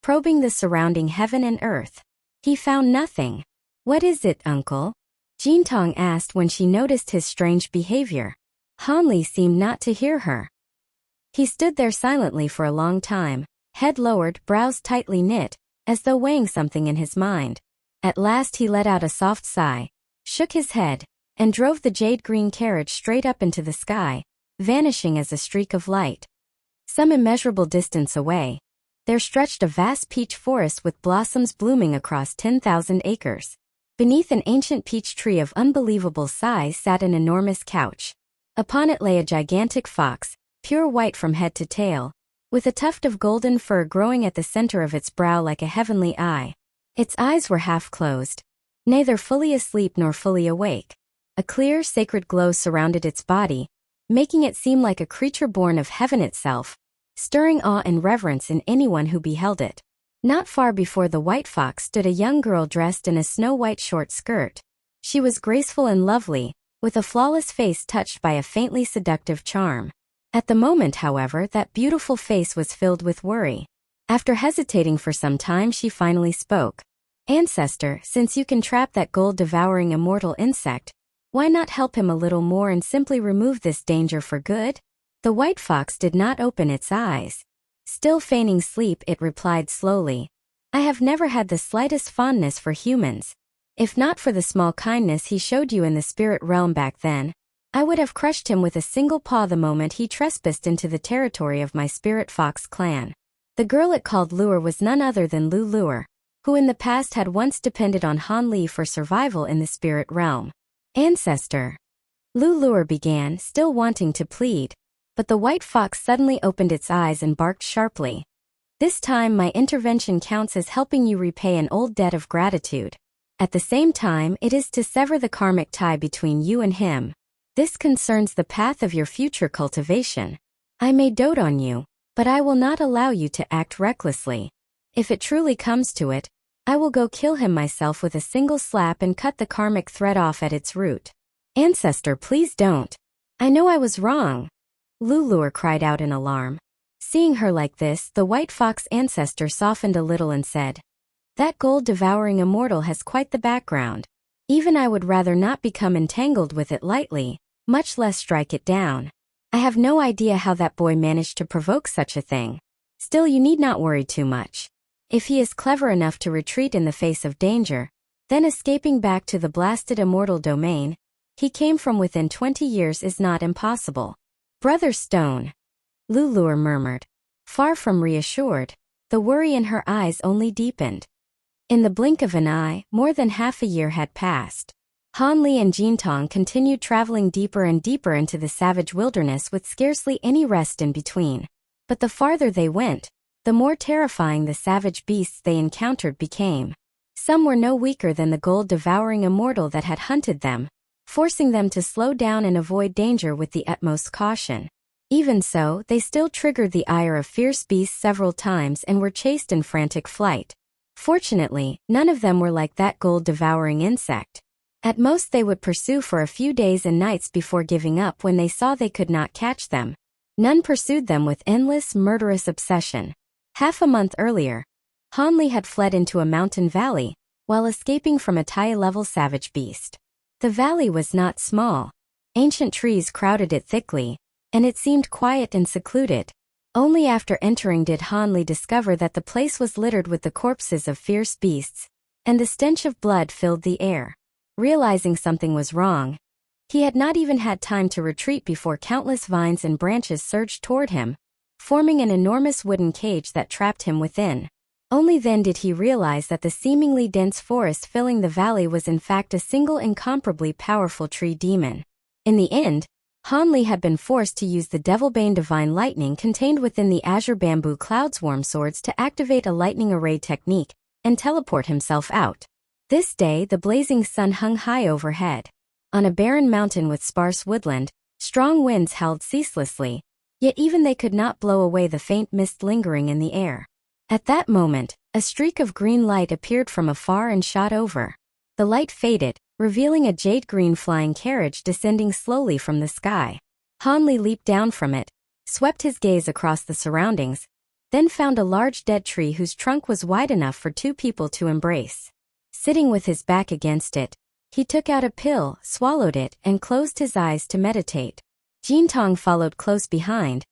probing the surrounding heaven and earth. He found nothing. What is it, uncle? Jintong asked when she noticed his strange behavior. Hanli seemed not to hear her. He stood there silently for a long time, head lowered, brows tightly knit, as though weighing something in his mind. At last he let out a soft sigh, shook his head, and drove the jade-green carriage straight up into the sky, vanishing as a streak of light. Some immeasurable distance away, there stretched a vast peach forest with blossoms blooming across 10,000 acres. Beneath an ancient peach tree of unbelievable size sat an enormous couch. Upon it lay a gigantic fox, pure white from head to tail, with a tuft of golden fur growing at the center of its brow like a heavenly eye. Its eyes were half closed, neither fully asleep nor fully awake. A clear, sacred glow surrounded its body, making it seem like a creature born of heaven itself, stirring awe and reverence in anyone who beheld it. Not far before the white fox stood a young girl dressed in a snow-white short skirt. She was graceful and lovely, with a flawless face touched by a faintly seductive charm. At the moment, however, that beautiful face was filled with worry. After hesitating for some time, she finally spoke. Ancestor, since you can trap that gold-devouring immortal insect, why not help him a little more and simply remove this danger for good? The white fox did not open its eyes. Still feigning sleep, it replied slowly, I have never had the slightest fondness for humans. If not for the small kindness he showed you in the spirit realm back then, I would have crushed him with a single paw the moment he trespassed into the territory of my spirit fox clan. The girl it called Lure was none other than Lu Lure, who in the past had once depended on Hanli for survival in the spirit realm. Ancestor. Lu Lure began, still wanting to plead, but the white fox suddenly opened its eyes and barked sharply. This time my intervention counts as helping you repay an old debt of gratitude. At the same time, it is to sever the karmic tie between you and him. This concerns the path of your future cultivation. I may dote on you, but I will not allow you to act recklessly. If it truly comes to it, I will go kill him myself with a single slap and cut the karmic thread off at its root. Ancestor, please don't. I know I was wrong. Lu Lure cried out in alarm. Seeing her like this, the white fox ancestor softened a little and said, That gold-devouring immortal has quite the background. Even I would rather not become entangled with it lightly, much less strike it down. I have no idea how that boy managed to provoke such a thing. Still, you need not worry too much. If he is clever enough to retreat in the face of danger, then escaping back to the blasted immortal domain he came from within 20 years is not impossible. Brother Stone, Lu Lure murmured. Far from reassured, the worry in her eyes only deepened. In the blink of an eye, more than half a year had passed. Han Li and Jin Tong continued traveling deeper and deeper into the savage wilderness with scarcely any rest in between. But the farther they went, the more terrifying the savage beasts they encountered became. Some were no weaker than the gold-devouring immortal that had hunted them, forcing them to slow down and avoid danger with the utmost caution. Even so, they still triggered the ire of fierce beasts several times and were chased in frantic flight. Fortunately, none of them were like that gold-devouring insect. At most they would pursue for a few days and nights before giving up when they saw they could not catch them. None pursued them with endless, murderous obsession. Half a month earlier, Han Li had fled into a mountain valley, while escaping from a Tai-level savage beast. The valley was not small. Ancient trees crowded it thickly, and it seemed quiet and secluded. Only after entering did Han Li discover that the place was littered with the corpses of fierce beasts, and the stench of blood filled the air. Realizing something was wrong, he had not even had time to retreat before countless vines and branches surged toward him, forming an enormous wooden cage that trapped him within. Only then did he realize that the seemingly dense forest filling the valley was in fact a single incomparably powerful tree demon. In the end, Han Li had been forced to use the Devilbane Divine Lightning contained within the Azure Bamboo Cloudswarm swords to activate a lightning array technique and teleport himself out. This day the blazing sun hung high overhead. On a barren mountain with sparse woodland, strong winds howled ceaselessly, yet even they could not blow away the faint mist lingering in the air. At that moment, a streak of green light appeared from afar and shot over. The light faded, revealing a jade-green flying carriage descending slowly from the sky. Han Li leaped down from it, swept his gaze across the surroundings, then found a large dead tree whose trunk was wide enough for two people to embrace. Sitting with his back against it, he took out a pill, swallowed it, and closed his eyes to meditate. Jin Tong followed close behind,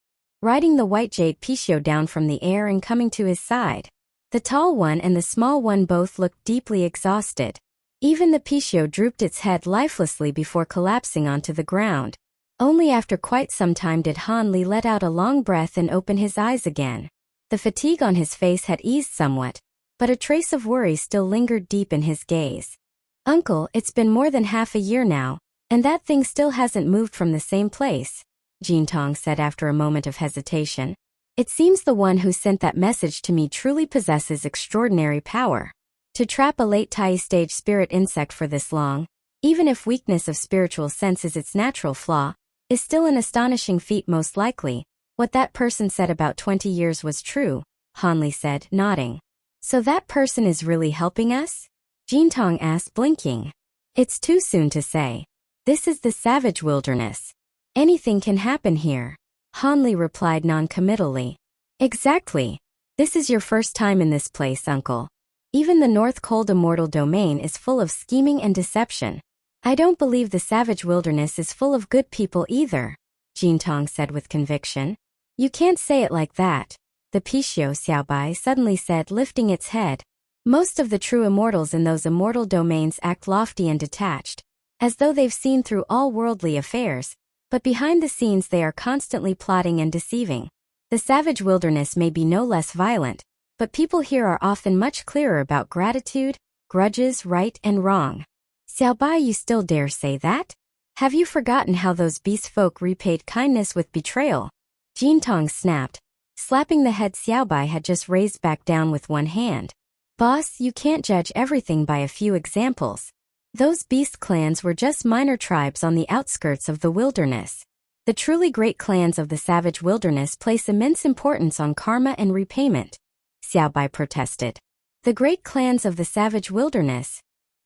riding the white jade Pishio down from the air and coming to his side. The tall one and the small one both looked deeply exhausted. Even the Pishio drooped its head lifelessly before collapsing onto the ground. Only after quite some time did Han Li let out a long breath and open his eyes again. The fatigue on his face had eased somewhat, but a trace of worry still lingered deep in his gaze. "Uncle, it's been more than half a year now, and that thing still hasn't moved from the same place," Jin Tong said after a moment of hesitation. "It seems the one who sent that message to me truly possesses extraordinary power. To trap a late Tai stage spirit insect for this long, even if weakness of spiritual sense is its natural flaw, is still an astonishing feat. Most likely, what that person said about 20 years was true," Han Li said, nodding. "So that person is really helping us?" Jin Tong asked, blinking. "It's too soon to say. This is the savage wilderness. Anything can happen here," Han Li replied non-committally. "Exactly. This is your first time in this place, uncle. Even the North Cold Immortal Domain is full of scheming and deception. I don't believe the savage wilderness is full of good people either," Jin Tong said with conviction. "You can't say it like that," the Pishio Xiaobai suddenly said, lifting its head. "Most of the true immortals in those immortal domains act lofty and detached, as though they've seen through all worldly affairs, but behind the scenes they are constantly plotting and deceiving. The savage wilderness may be no less violent, but people here are often much clearer about gratitude, grudges, right and wrong." "Xiaobai, you still dare say that? Have you forgotten how those beast folk repaid kindness with betrayal?" Jin Tong snapped, slapping the head Xiaobai had just raised back down with one hand. "Boss, you can't judge everything by a few examples. Those beast clans were just minor tribes on the outskirts of the wilderness. The truly great clans of the savage wilderness place immense importance on karma and repayment," Xiaobai protested. "The great clans of the savage wilderness?"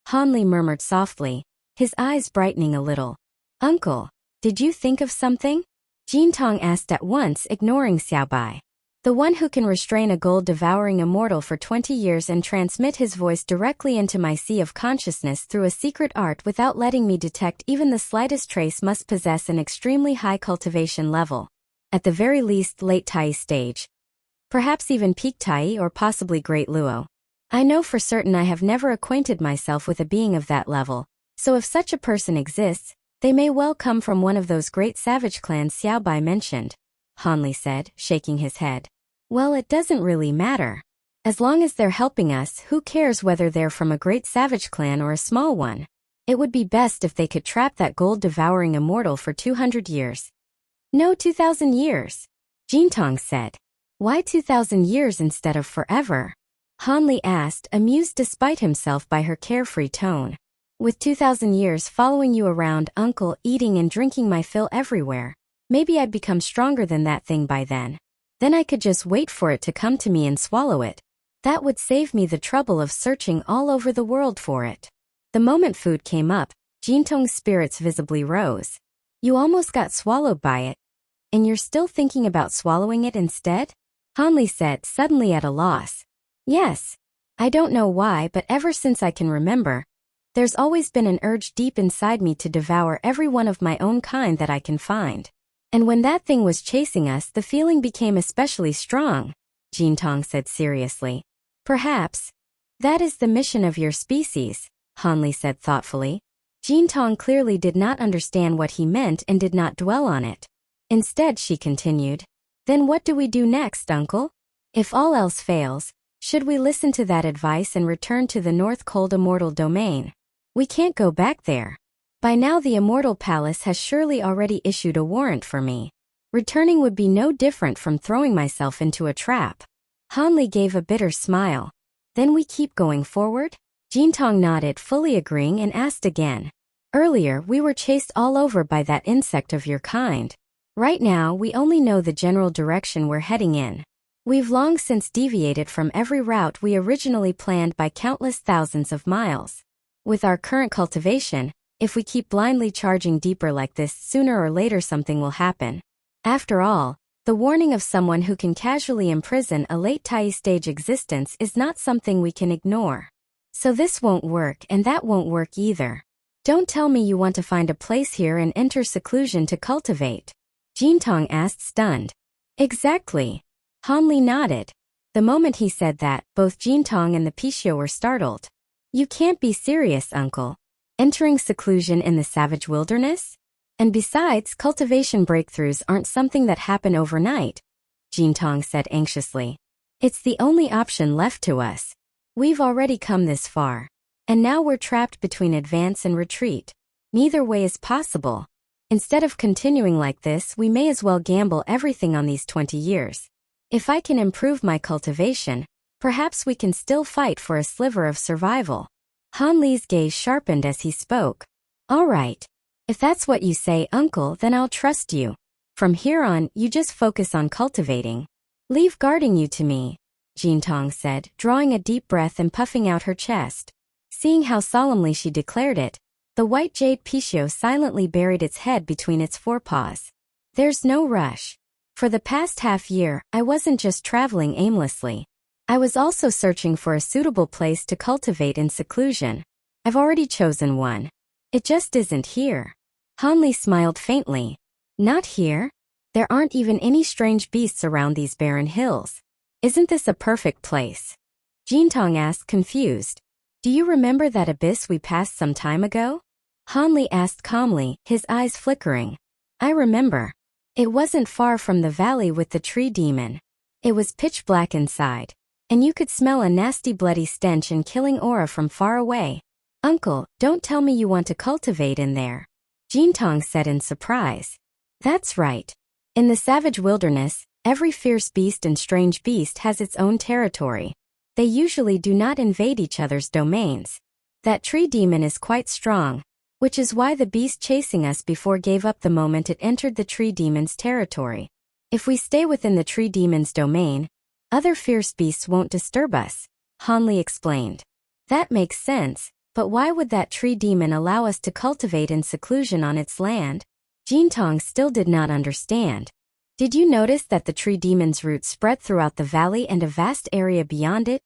Han Li murmured softly, his eyes brightening a little. "Uncle, did you think of something?" Jin Tong asked at once, ignoring Xiaobai. "The one who can restrain a gold-devouring immortal for 20 years and transmit his voice directly into my sea of consciousness through a secret art without letting me detect even the slightest trace must possess an extremely high cultivation level. At the very least late Tai stage. Perhaps even peak Tai or possibly Great Luo. I know for certain I have never acquainted myself with a being of that level, so if such a person exists, they may well come from one of those great savage clans Xiaobai mentioned," Han Li said, shaking his head. "Well, it doesn't really matter. As long as they're helping us, who cares whether they're from a great savage clan or a small one?" It would be best if they could trap that gold-devouring immortal for 200 years. No, 2,000 years, Jintong said. Why 2,000 years instead of forever? Hanli asked, amused despite himself by her carefree tone. With 2,000 years following you around, uncle, eating and drinking my fill everywhere, maybe I'd become stronger than that thing by then. Then I could just wait for it to come to me and swallow it. That would save me the trouble of searching all over the world for it. The moment food came up, Jintong's spirits visibly rose. You almost got swallowed by it. And you're still thinking about swallowing it instead? Hanli said, suddenly at a loss. Yes. I don't know why, but ever since I can remember, there's always been an urge deep inside me to devour every one of my own kind that I can find. And when that thing was chasing us, the feeling became especially strong, Jintong said seriously. Perhaps that is the mission of your species, Hanli said thoughtfully. Jintong clearly did not understand what he meant and did not dwell on it. Instead, she continued, then what do we do next, uncle? If all else fails, should we listen to that advice and return to the North Cold Immortal Domain? We can't go back there. By now the Immortal Palace has surely already issued a warrant for me. Returning would be no different from throwing myself into a trap. Hanli gave a bitter smile. Then we keep going forward? Jintong nodded, fully agreeing, and asked again. Earlier we were chased all over by that insect of your kind. Right now we only know the general direction we're heading in. We've long since deviated from every route we originally planned by countless thousands of miles. With our current cultivation, if we keep blindly charging deeper like this, sooner or later something will happen. After all, the warning of someone who can casually imprison a late Tai stage existence is not something we can ignore. So this won't work and that won't work either. Don't tell me you want to find a place here and enter seclusion to cultivate. Jintong asked, stunned. Exactly. Hanli nodded. The moment he said that, both Jintong and the Pishio were startled. You can't be serious, uncle. Entering seclusion in the savage wilderness? And besides, cultivation breakthroughs aren't something that happen overnight, Jintong said anxiously. It's the only option left to us. We've already come this far. And now we're trapped between advance and retreat. Neither way is possible. Instead of continuing like this, we may as well gamble everything on these 20 years. If I can improve my cultivation, perhaps we can still fight for a sliver of survival. Hanli's gaze sharpened as he spoke. All right. If that's what you say, uncle, then I'll trust you. From here on, you just focus on cultivating. Leave guarding you to me, Jintong said, drawing a deep breath and puffing out her chest. Seeing how solemnly she declared it, the white jade Pishio silently buried its head between its forepaws. There's no rush. For the past half year, I wasn't just traveling aimlessly. I was also searching for a suitable place to cultivate in seclusion. I've already chosen one. It just isn't here. Hanli smiled faintly. Not here? There aren't even any strange beasts around these barren hills. Isn't this a perfect place? Jintong asked, confused. Do you remember that abyss we passed some time ago? Hanli asked calmly, his eyes flickering. I remember. It wasn't far from the valley with the tree demon. It was pitch black inside, and you could smell a nasty bloody stench and killing aura from far away. Uncle, don't tell me you want to cultivate in there, Jintong said in surprise. That's right. In the savage wilderness, every fierce beast and strange beast has its own territory. They usually do not invade each other's domains. That tree demon is quite strong, which is why the beast chasing us before gave up the moment it entered the tree demon's territory. If we stay within the tree demon's domain, other fierce beasts won't disturb us, Hanli explained. That makes sense, but why would that tree demon allow us to cultivate in seclusion on its land? Jintong still did not understand. Did you notice that the tree demon's roots spread throughout the valley and a vast area beyond it?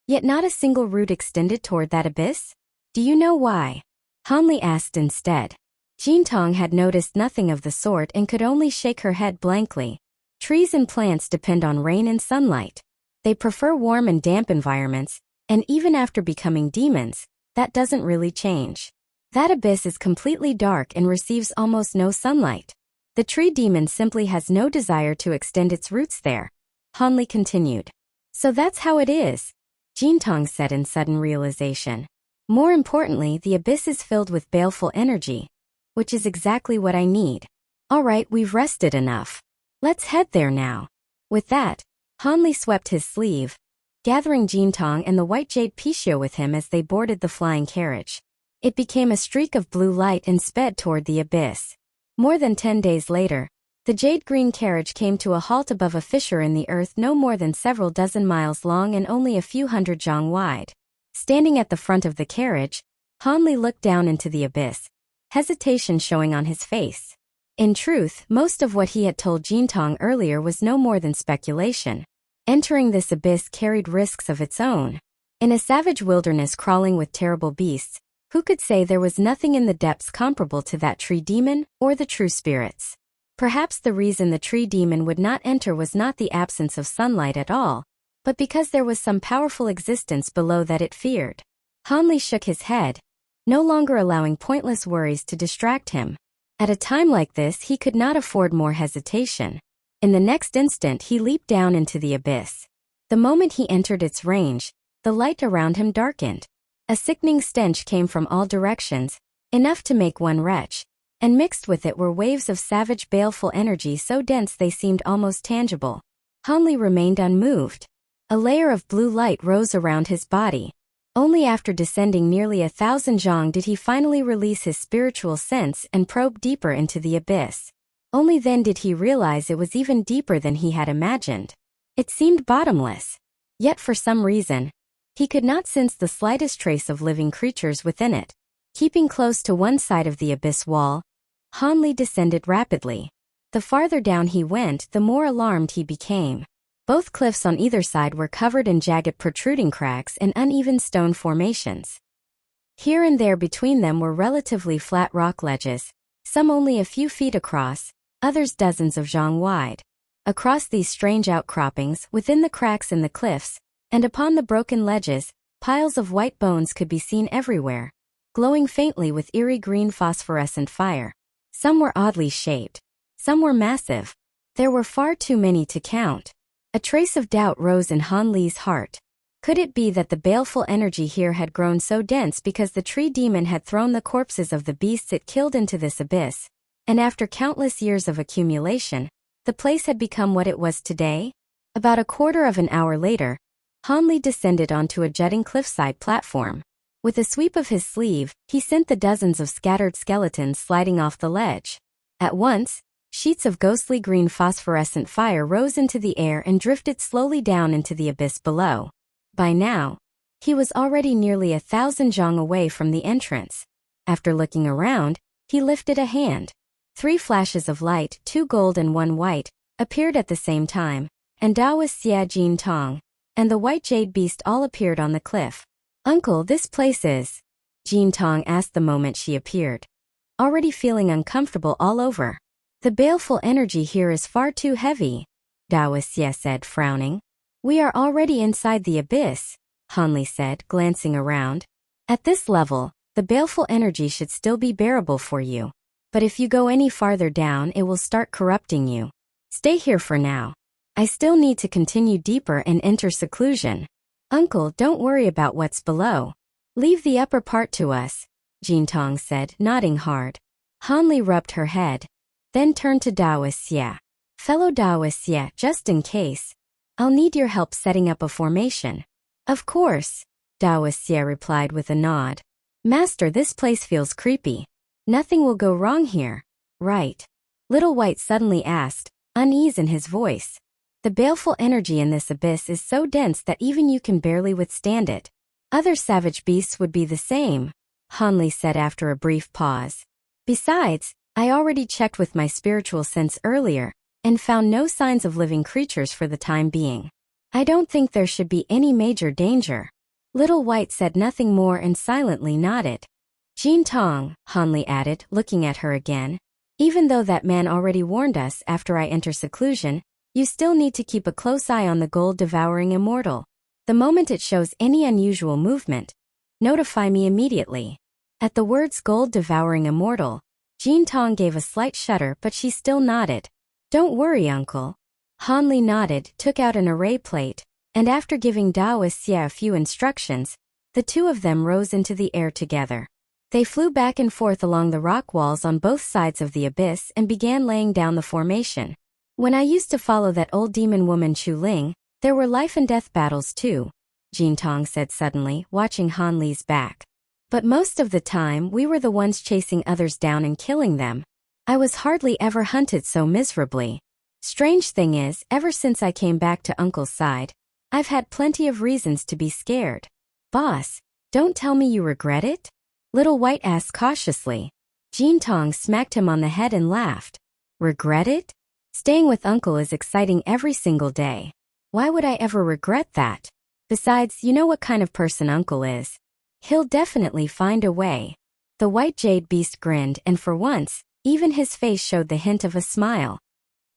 Yet not a single root extended toward that abyss? Do you know why? Hanli asked instead. Jintong had noticed nothing of the sort and could only shake her head blankly. Trees and plants depend on rain and sunlight. They prefer warm and damp environments, and even after becoming demons, that doesn't really change. That abyss is completely dark and receives almost no sunlight. The tree demon simply has no desire to extend its roots there, Hanli continued. So that's how it is, Jintong said in sudden realization. More importantly, the abyss is filled with baleful energy, which is exactly what I need. Alright, we've rested enough. Let's head there now. With that, Hanli swept his sleeve, gathering Jintong and the white jade Picio with him as they boarded the flying carriage. It became a streak of blue light and sped toward the abyss. More than 10 days later, the jade-green carriage came to a halt above a fissure in the earth no more than several dozen miles long and only a few hundred zhang wide. Standing at the front of the carriage, Hanli looked down into the abyss, hesitation showing on his face. In truth, most of what he had told Jintong earlier was no more than speculation. Entering this abyss carried risks of its own. In a savage wilderness crawling with terrible beasts, who could say there was nothing in the depths comparable to that tree demon or the true spirits? Perhaps the reason the tree demon would not enter was not the absence of sunlight at all, but because there was some powerful existence below that it feared. Hanli shook his head, no longer allowing pointless worries to distract him. At a time like this, he could not afford more hesitation. In the next instant, he leaped down into the abyss. The moment he entered its range, the light around him darkened. A sickening stench came from all directions, enough to make one retch, and mixed with it were waves of savage baleful energy so dense they seemed almost tangible. Hanli remained unmoved. A layer of blue light rose around his body. Only after descending nearly 1,000 zhang did he finally release his spiritual sense and probe deeper into the abyss. Only then did he realize it was even deeper than he had imagined. It seemed bottomless. Yet for some reason, he could not sense the slightest trace of living creatures within it. Keeping close to one side of the abyss wall, Hanli descended rapidly. The farther down he went, the more alarmed he became. Both cliffs on either side were covered in jagged protruding cracks and uneven stone formations. Here and there between them were relatively flat rock ledges, some only a few feet across, others dozens of zhang wide. Across these strange outcroppings, within the cracks in the cliffs, and upon the broken ledges, piles of white bones could be seen everywhere, glowing faintly with eerie green phosphorescent fire. Some were oddly shaped. Some were massive. There were far too many to count. A trace of doubt rose in Hanli's heart. Could it be that the baleful energy here had grown so dense because the tree demon had thrown the corpses of the beasts it killed into this abyss, and after countless years of accumulation, the place had become what it was today? About a quarter of an hour later, Hanli descended onto a jutting cliffside platform. With a sweep of his sleeve, he sent the dozens of scattered skeletons sliding off the ledge. At once, sheets of ghostly green phosphorescent fire rose into the air and drifted slowly down into the abyss below. By now, he was already nearly 1,000 zhang away from the entrance. After looking around, he lifted a hand. 3 flashes of light, 2 gold and 1 white, appeared at the same time, and Dao Xia Jin Tong and the white jade beast all appeared on the cliff. "Uncle, this place is..." Jin Tong asked the moment she appeared, already feeling uncomfortable all over. "The baleful energy here is far too heavy," Dao Xia said, frowning. "We are already inside the abyss," Hanli said, glancing around. "At this level, the baleful energy should still be bearable for you. But if you go any farther down, it will start corrupting you. Stay here for now. I still need to continue deeper and enter seclusion. Uncle, don't worry about what's below. Leave the upper part to us," Jin Tong said, nodding hard. Hanli rubbed her head, then turned to Dao Xia. "Fellow Dao Xia, just in case, I'll need your help setting up a formation." "Of course," Dao Xia replied with a nod. "Master, this place feels creepy. Nothing will go wrong here, right?" Little White suddenly asked, unease in his voice. "The baleful energy in this abyss is so dense that even you can barely withstand it. Other savage beasts would be the same," Hanli said after a brief pause. "Besides, I already checked with my spiritual sense earlier, and found no signs of living creatures for the time being. I don't think there should be any major danger." Little White said nothing more and silently nodded. "Jin Tong," Hanli added, looking at her again, "even though that man already warned us after I enter seclusion, you still need to keep a close eye on the gold-devouring immortal. The moment it shows any unusual movement, notify me immediately." At the words gold-devouring immortal, Jin Tong gave a slight shudder, but she still nodded. "Don't worry, uncle." Hanli nodded, took out an array plate, and after giving Dao Xia a few instructions, The two of them rose into the air together. They flew back and forth along the rock walls on both sides of the abyss and began laying down the formation. When I used to follow that old demon woman Chu Ling, there were life and death battles too, Jin Tong said suddenly, watching Han Li's back. But most of the time we were the ones chasing others down and killing them. I was hardly ever hunted so miserably. Strange thing is, ever since I came back to Uncle's side, I've had plenty of reasons to be scared. Boss, don't tell me you regret it? Little White asked cautiously. Jin Tong smacked him on the head and laughed. Regret it? Staying with Uncle is exciting every single day. Why would I ever regret that? Besides, you know what kind of person Uncle is. He'll definitely find a way. The white jade beast grinned, and for once, even his face showed the hint of a smile.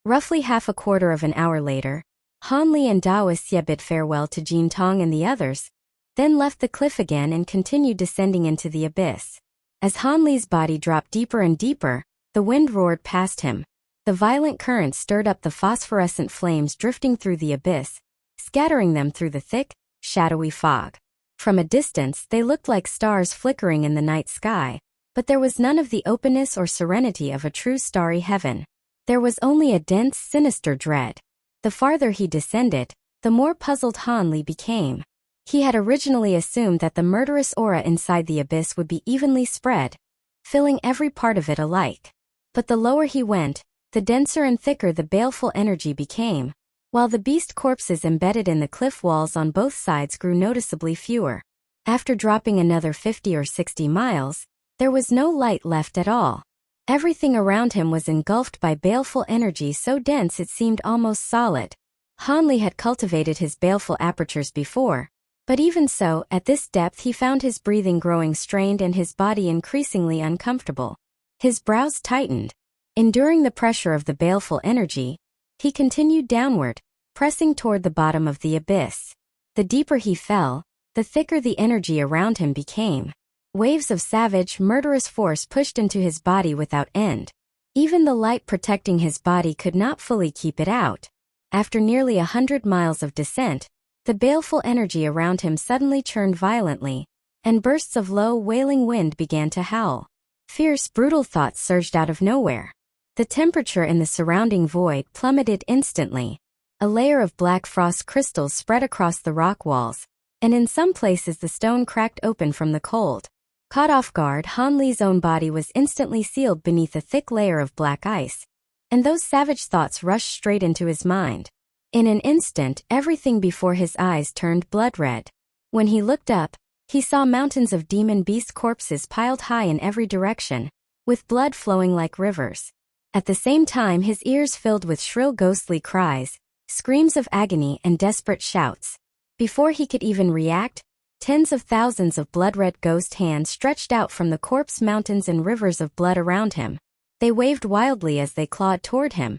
Roughly half a quarter of an hour later, Han Li and Dao Xie bid farewell to Jin Tong and the others, then left the cliff again and continued descending into the abyss. As Han Li's body dropped deeper and deeper, the wind roared past him. The violent current stirred up the phosphorescent flames drifting through the abyss, scattering them through the thick, shadowy fog. From a distance they looked like stars flickering in the night sky, but there was none of the openness or serenity of a true starry heaven. There was only a dense, sinister dread. The farther he descended, the more puzzled Han Li became. He had originally assumed that the murderous aura inside the abyss would be evenly spread, filling every part of it alike. But the lower he went, the denser and thicker the baleful energy became, while the beast corpses embedded in the cliff walls on both sides grew noticeably fewer. After dropping another 50 or 60 miles, there was no light left at all. Everything around him was engulfed by baleful energy so dense it seemed almost solid. Han Li had cultivated his baleful apertures before, but even so, at this depth he found his breathing growing strained and his body increasingly uncomfortable. His brows tightened. Enduring the pressure of the baleful energy, he continued downward, pressing toward the bottom of the abyss. The deeper he fell, the thicker the energy around him became. Waves of savage, murderous force pushed into his body without end. Even the light protecting his body could not fully keep it out. After nearly 100 miles of descent, the baleful energy around him suddenly churned violently, and bursts of low, wailing wind began to howl. Fierce, brutal thoughts surged out of nowhere. The temperature in the surrounding void plummeted instantly. A layer of black frost crystals spread across the rock walls, and in some places the stone cracked open from the cold. Caught off guard, Han Li's own body was instantly sealed beneath a thick layer of black ice, and those savage thoughts rushed straight into his mind. In an instant, everything before his eyes turned blood red. When he looked up, he saw mountains of demon beast corpses piled high in every direction, with blood flowing like rivers. At the same time, his ears filled with shrill ghostly cries, screams of agony and desperate shouts. Before he could even react, tens of thousands of blood-red ghost hands stretched out from the corpse mountains and rivers of blood around him. They waved wildly as they clawed toward him,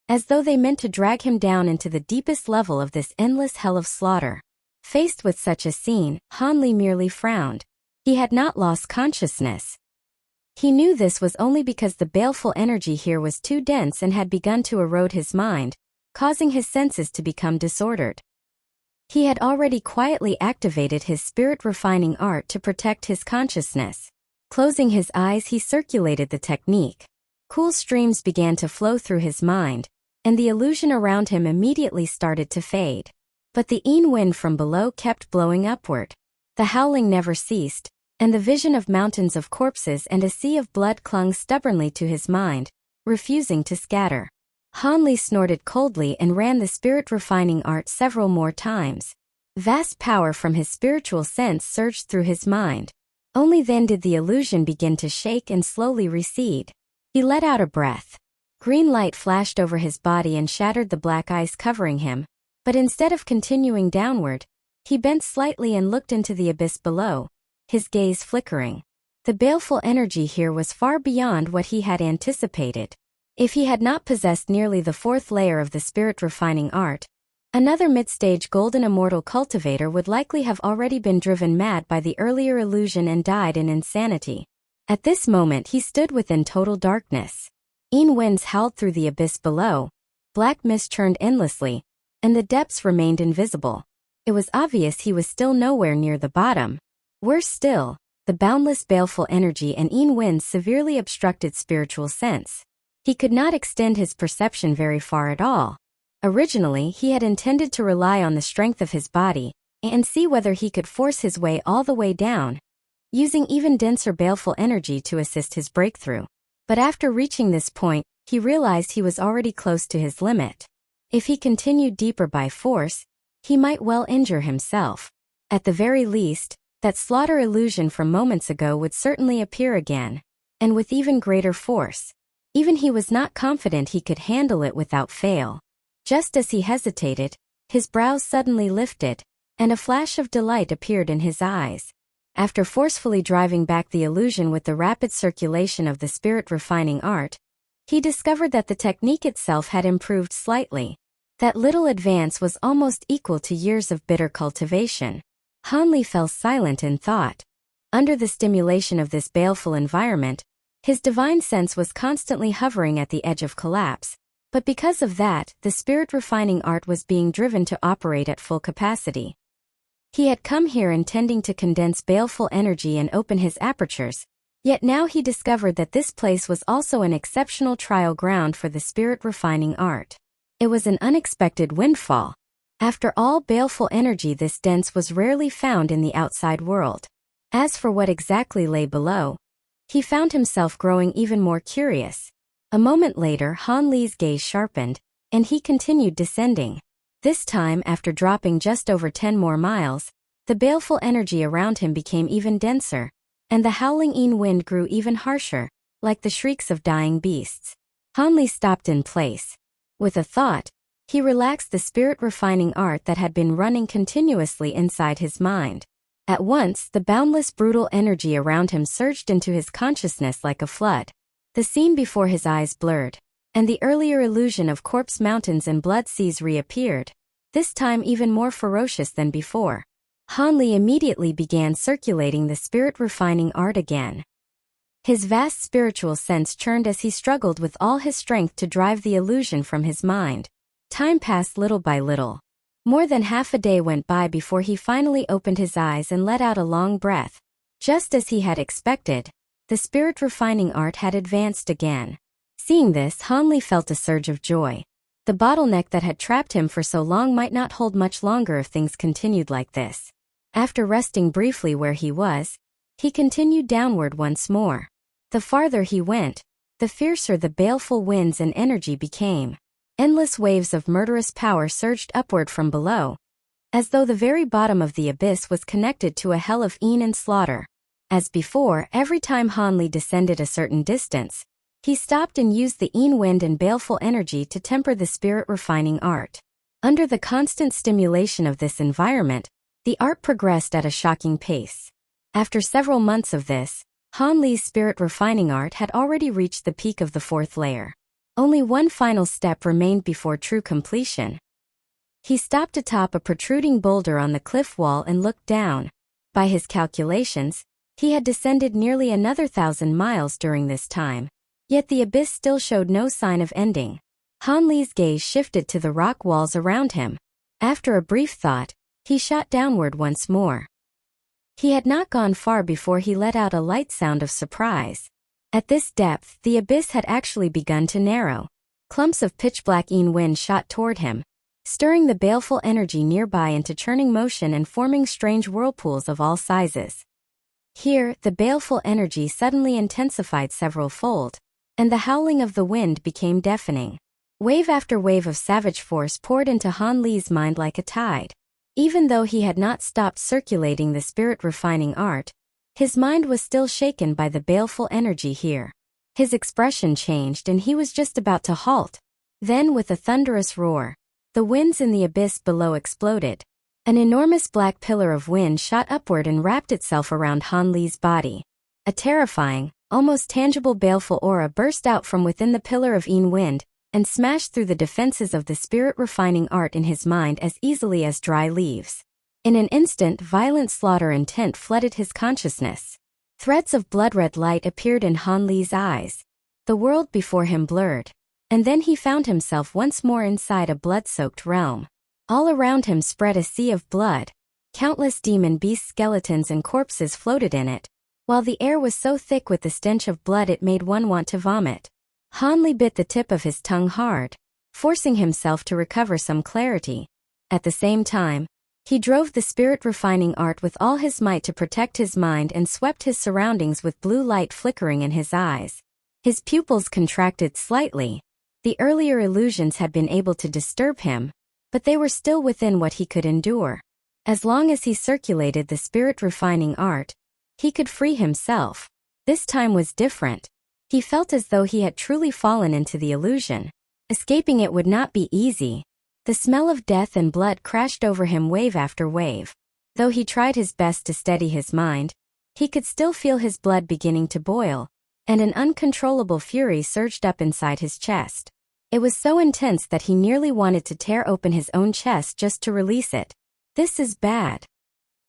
as though they meant to drag him down into the deepest level of this endless hell of slaughter. Faced with such a scene, Han Li merely frowned. He had not lost consciousness. He knew this was only because the baleful energy here was too dense and had begun to erode his mind, causing his senses to become disordered. He had already quietly activated his spirit-refining art to protect his consciousness. Closing his eyes, he circulated the technique. Cool streams began to flow through his mind, and the illusion around him immediately started to fade. But the Yin wind from below kept blowing upward. The howling never ceased, and the vision of mountains of corpses and a sea of blood clung stubbornly to his mind, refusing to scatter. Han Li snorted coldly and ran the spirit-refining art several more times. Vast power from his spiritual sense surged through his mind. Only then did the illusion begin to shake and slowly recede. He let out a breath. Green light flashed over his body and shattered the black ice covering him, but instead of continuing downward, he bent slightly and looked into the abyss below, his gaze flickering. The baleful energy here was far beyond what he had anticipated. If he had not possessed nearly the fourth layer of the spirit-refining art, another mid-stage golden immortal cultivator would likely have already been driven mad by the earlier illusion and died in insanity. At this moment he stood within total darkness. Yin winds howled through the abyss below, black mist churned endlessly, and the depths remained invisible. It was obvious he was still nowhere near the bottom. Worse still, the boundless baleful energy and winds severely obstructed spiritual sense. He could not extend his perception very far at all. Originally, he had intended to rely on the strength of his body and see whether he could force his way all the way down, using even denser baleful energy to assist his breakthrough. But after reaching this point, he realized he was already close to his limit. If he continued deeper by force, he might well injure himself. At the very least, that slaughter illusion from moments ago would certainly appear again, and with even greater force. Even he was not confident he could handle it without fail. Just as he hesitated, his brows suddenly lifted, and a flash of delight appeared in his eyes. After forcefully driving back the illusion with the rapid circulation of the spirit refining art, he discovered that the technique itself had improved slightly. That little advance was almost equal to years of bitter cultivation. Hanli fell silent in thought. Under the stimulation of this baleful environment, his divine sense was constantly hovering at the edge of collapse, but because of that, the spirit refining art was being driven to operate at full capacity. He had come here intending to condense baleful energy and open his apertures, yet now he discovered that this place was also an exceptional trial ground for the spirit refining art. It was an unexpected windfall. After all, baleful energy this dense was rarely found in the outside world. As for what exactly lay below, he found himself growing even more curious. A moment later, Han Li's gaze sharpened, and he continued descending. This time, after dropping just over 10 more miles, the baleful energy around him became even denser, and the howling wind grew even harsher, like the shrieks of dying beasts. Han Li stopped in place. With a thought, he relaxed the spirit refining art that had been running continuously inside his mind. At once, the boundless brutal energy around him surged into his consciousness like a flood. The scene before his eyes blurred, and the earlier illusion of corpse mountains and blood seas reappeared, this time even more ferocious than before. Han Li immediately began circulating the spirit refining art again. His vast spiritual sense churned as he struggled with all his strength to drive the illusion from his mind. Time passed little by little. More than half a day went by before he finally opened his eyes and let out a long breath. Just as he had expected, the spirit refining art had advanced again. Seeing this, Han Li felt a surge of joy. The bottleneck that had trapped him for so long might not hold much longer if things continued like this. After resting briefly where he was, he continued downward once more. The farther he went, the fiercer the baleful winds and energy became. Endless waves of murderous power surged upward from below, as though the very bottom of the abyss was connected to a hell of and slaughter. As before, every time Han Li descended a certain distance, he stopped and used the wind and baleful energy to temper the spirit refining art. Under the constant stimulation of this environment, the art progressed at a shocking pace. After several months of this, Han Li's spirit refining art had already reached the peak of the 4th layer. Only one final step remained before true completion. He stopped atop a protruding boulder on the cliff wall and looked down. By his calculations, he had descended nearly another 1,000 miles during this time. Yet the abyss still showed no sign of ending. Han Li's gaze shifted to the rock walls around him. After a brief thought, he shot downward once more. He had not gone far before he let out a light sound of surprise. At this depth, the abyss had actually begun to narrow. Clumps of pitch-black wind shot toward him, stirring the baleful energy nearby into churning motion and forming strange whirlpools of all sizes. Here, the baleful energy suddenly intensified several-fold, and the howling of the wind became deafening. Wave after wave of savage force poured into Han Li's mind like a tide. Even though he had not stopped circulating the spirit refining art, his mind was still shaken by the baleful energy here. His expression changed and he was just about to halt. Then, with a thunderous roar, the winds in the abyss below exploded. An enormous black pillar of wind shot upward and wrapped itself around Han Li's body. A terrifying, almost tangible baleful aura burst out from within the pillar of wind, and smashed through the defenses of the spirit refining art in his mind as easily as dry leaves. In an instant, violent slaughter intent flooded his consciousness. Threads of blood-red light appeared in Han Li's eyes. The world before him blurred, and then he found himself once more inside a blood-soaked realm. All around him spread a sea of blood. Countless demon beast skeletons and corpses floated in it, while the air was so thick with the stench of blood it made one want to vomit. Hanli bit the tip of his tongue hard, forcing himself to recover some clarity. At the same time, he drove the spirit-refining art with all his might to protect his mind and swept his surroundings with blue light flickering in his eyes. His pupils contracted slightly. The earlier illusions had been able to disturb him, but they were still within what he could endure. As long as he circulated the spirit-refining art, he could free himself. This time was different. He felt as though he had truly fallen into the illusion. Escaping it would not be easy. The smell of death and blood crashed over him wave after wave. Though he tried his best to steady his mind, he could still feel his blood beginning to boil, and an uncontrollable fury surged up inside his chest. It was so intense that he nearly wanted to tear open his own chest just to release it. This is bad.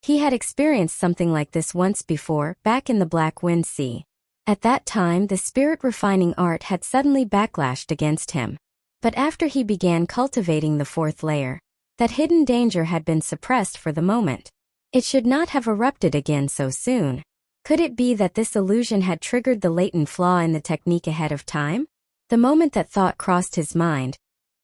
He had experienced something like this once before, back in the Black Wind Sea. At that time, the spirit-refining art had suddenly backlashed against him. But after he began cultivating the fourth layer, that hidden danger had been suppressed for the moment. It should not have erupted again so soon. Could it be that this illusion had triggered the latent flaw in the technique ahead of time? The moment that thought crossed his mind,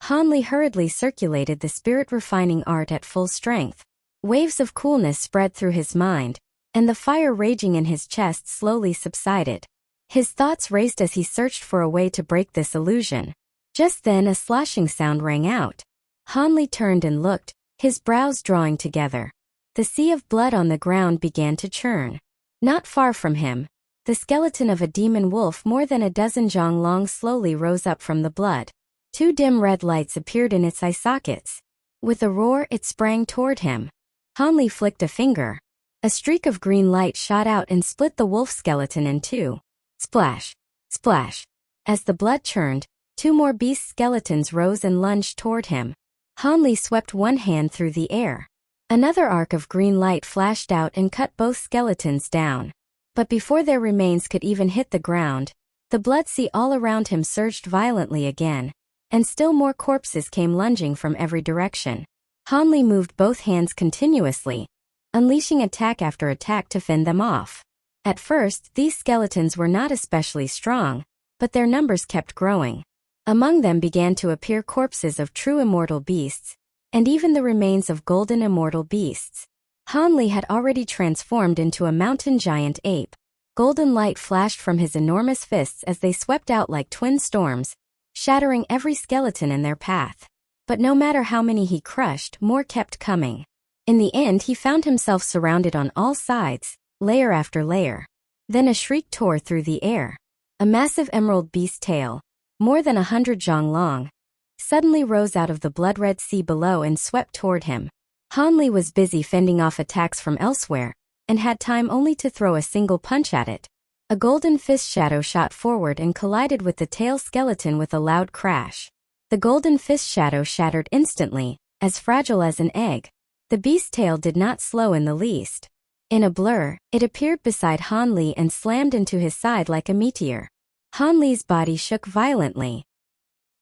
Hanli hurriedly circulated the spirit-refining art at full strength. Waves of coolness spread through his mind, and the fire raging in his chest slowly subsided. His thoughts raced as he searched for a way to break this illusion. Just then a sloshing sound rang out. Hanli turned and looked, his brows drawing together. The sea of blood on the ground began to churn. Not far from him, the skeleton of a demon wolf more than a dozen zhang long slowly rose up from the blood. Two dim red lights appeared in its eye sockets. With a roar, it sprang toward him. Hanli flicked a finger. A streak of green light shot out and split the wolf skeleton in two. Splash! Splash! As the blood churned, two more beast skeletons rose and lunged toward him. Hanli swept one hand through the air. Another arc of green light flashed out and cut both skeletons down. But before their remains could even hit the ground, the blood sea all around him surged violently again, and still more corpses came lunging from every direction. Hanli moved both hands continuously, unleashing attack after attack to fend them off. At first, these skeletons were not especially strong, but their numbers kept growing. Among them began to appear corpses of true immortal beasts, and even the remains of golden immortal beasts. Hanli had already transformed into a mountain giant ape. Golden light flashed from his enormous fists as they swept out like twin storms, shattering every skeleton in their path. But no matter how many he crushed, more kept coming. In the end, he found himself surrounded on all sides, layer after layer. Then a shriek tore through the air. A massive emerald beast tail, more than 100 zhang long, suddenly rose out of the blood-red sea below and swept toward him. Hanli was busy fending off attacks from elsewhere, and had time only to throw a single punch at it. A golden fist shadow shot forward and collided with the tail skeleton with a loud crash. The golden fist shadow shattered instantly, as fragile as an egg. The beast tail did not slow in the least. In a blur, it appeared beside Hanli and slammed into his side like a meteor. Hanli's body shook violently.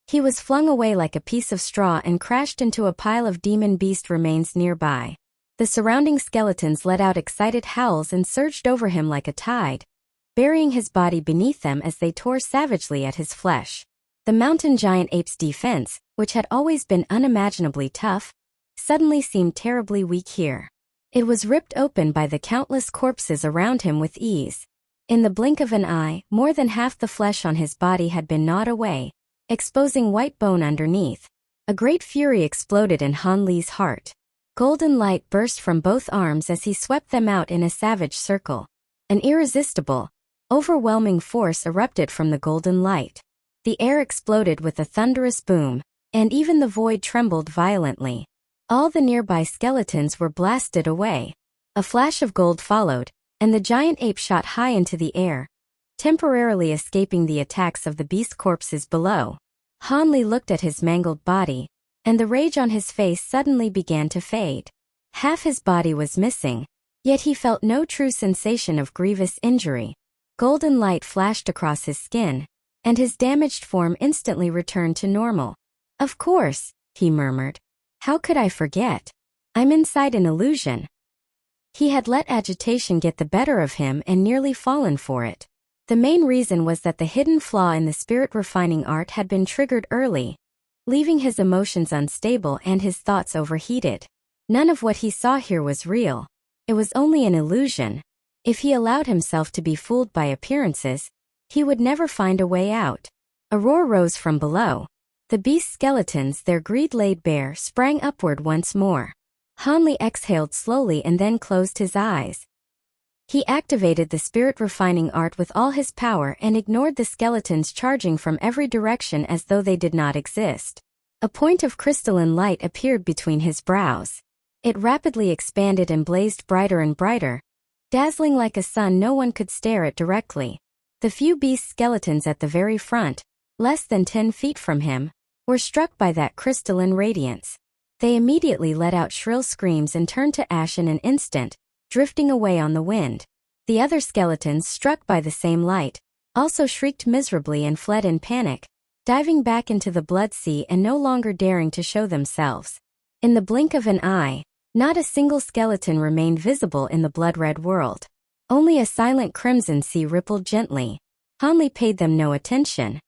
He was flung away like a piece of straw and crashed into a pile of demon beast remains nearby. The surrounding skeletons let out excited howls and surged over him like a tide, burying his body beneath them as they tore savagely at his flesh. The mountain giant ape's defense, which had always been unimaginably tough, suddenly seemed terribly weak here. It was ripped open by the countless corpses around him with ease. In the blink of an eye, more than half the flesh on his body had been gnawed away, exposing white bone underneath. A great fury exploded in Hanli's heart. Golden light burst from both arms as he swept them out in a savage circle. An irresistible, overwhelming force erupted from the golden light. The air exploded with a thunderous boom, and even the void trembled violently. All the nearby skeletons were blasted away. A flash of gold followed, and the giant ape shot high into the air, temporarily escaping the attacks of the beast corpses below. Hanli looked at his mangled body, and the rage on his face suddenly began to fade. Half his body was missing, yet he felt no true sensation of grievous injury. Golden light flashed across his skin, and his damaged form instantly returned to normal. "Of course," he murmured. "How could I forget? I'm inside an illusion." He had let agitation get the better of him and nearly fallen for it. The main reason was that the hidden flaw in the spirit-refining art had been triggered early, leaving his emotions unstable and his thoughts overheated. None of what he saw here was real. It was only an illusion. If he allowed himself to be fooled by appearances, he would never find a way out. A roar rose from below. The beast skeletons, their greed laid bare, sprang upward once more. Hanli exhaled slowly and then closed his eyes. He activated the spirit-refining art with all his power and ignored the skeletons charging from every direction as though they did not exist. A point of crystalline light appeared between his brows. It rapidly expanded and blazed brighter and brighter, dazzling like a sun no one could stare at directly. The few beast skeletons at the very front, less than 10 feet from him, were struck by that crystalline radiance. They immediately let out shrill screams and turned to ash in an instant, drifting away on the wind. The other skeletons, struck by the same light, also shrieked miserably and fled in panic, diving back into the blood sea and no longer daring to show themselves. In the blink of an eye, not a single skeleton remained visible in the blood-red world. Only a silent crimson sea rippled gently. Hanli paid them no attention.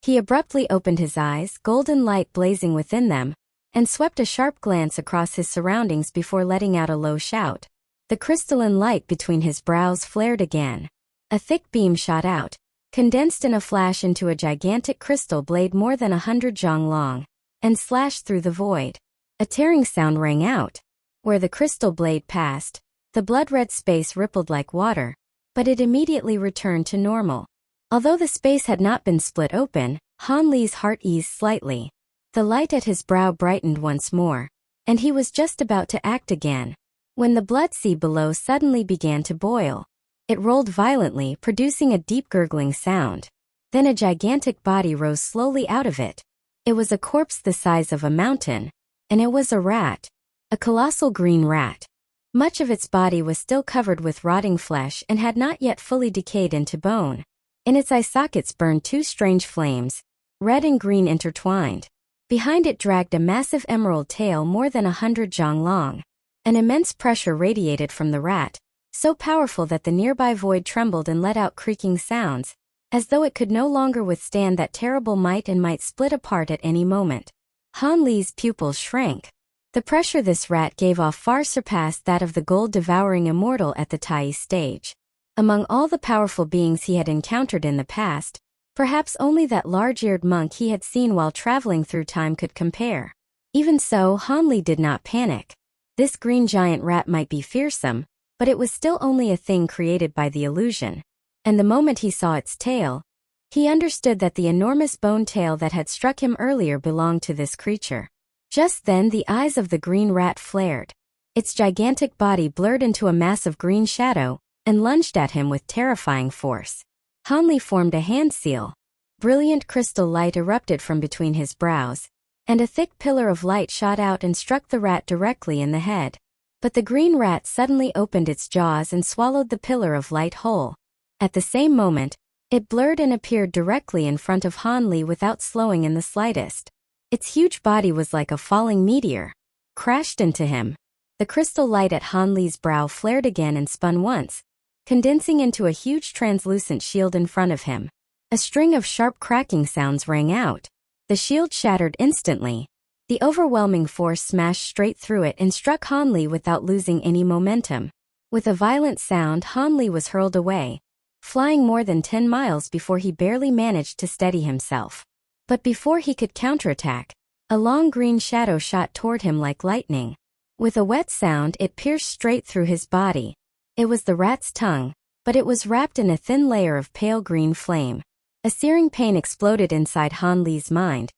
He abruptly opened his eyes, golden light blazing within them, and swept a sharp glance across his surroundings before letting out a low shout. The crystalline light between his brows flared again. A thick beam shot out, condensed in a flash into a gigantic crystal blade more than 100 zhang long, and slashed through the void. A tearing sound rang out. Where the crystal blade passed, the blood-red space rippled like water, but it immediately returned to normal. Although the space had not been split open, Hanli's heart eased slightly. The light at his brow brightened once more, and he was just about to act again, when the blood sea below suddenly began to boil. It rolled violently, producing a deep gurgling sound. Then a gigantic body rose slowly out of it. It was a corpse the size of a mountain, and it was a rat. A colossal green rat. Much of its body was still covered with rotting flesh and had not yet fully decayed into bone. In its eye sockets burned two strange flames, red and green intertwined. Behind it dragged a massive emerald tail more than 100 zhang long. An immense pressure radiated from the rat, so powerful that the nearby void trembled and let out creaking sounds, as though it could no longer withstand that terrible might and might split apart at any moment. Hanli's pupils shrank. The pressure this rat gave off far surpassed that of the gold-devouring immortal at the Tai stage. Among all the powerful beings he had encountered in the past, perhaps only that large-eared monk he had seen while traveling through time could compare. Even so, Hanli did not panic. This green giant rat might be fearsome, but it was still only a thing created by the illusion. And the moment he saw its tail, he understood that the enormous bone tail that had struck him earlier belonged to this creature. Just then the eyes of the green rat flared. Its gigantic body blurred into a mass of green shadow, and lunged at him with terrifying force. Hanli formed a hand seal. Brilliant crystal light erupted from between his brows, and a thick pillar of light shot out and struck the rat directly in the head. But the green rat suddenly opened its jaws and swallowed the pillar of light whole. At the same moment, it blurred and appeared directly in front of Hanli without slowing in the slightest. Its huge body was like a falling meteor. Crashed into him. The crystal light at Hanli's brow flared again and spun once, condensing into a huge translucent shield in front of him. A string of sharp cracking sounds rang out. The shield shattered instantly. The overwhelming force smashed straight through it and struck Hanli without losing any momentum. With a violent sound, Hanli was hurled away, flying more than 10 miles before he barely managed to steady himself. But before he could counterattack, a long green shadow shot toward him like lightning. With a wet sound, it pierced straight through his body. It was the rat's tongue, but it was wrapped in a thin layer of pale green flame. A searing pain exploded inside Hanli's mind,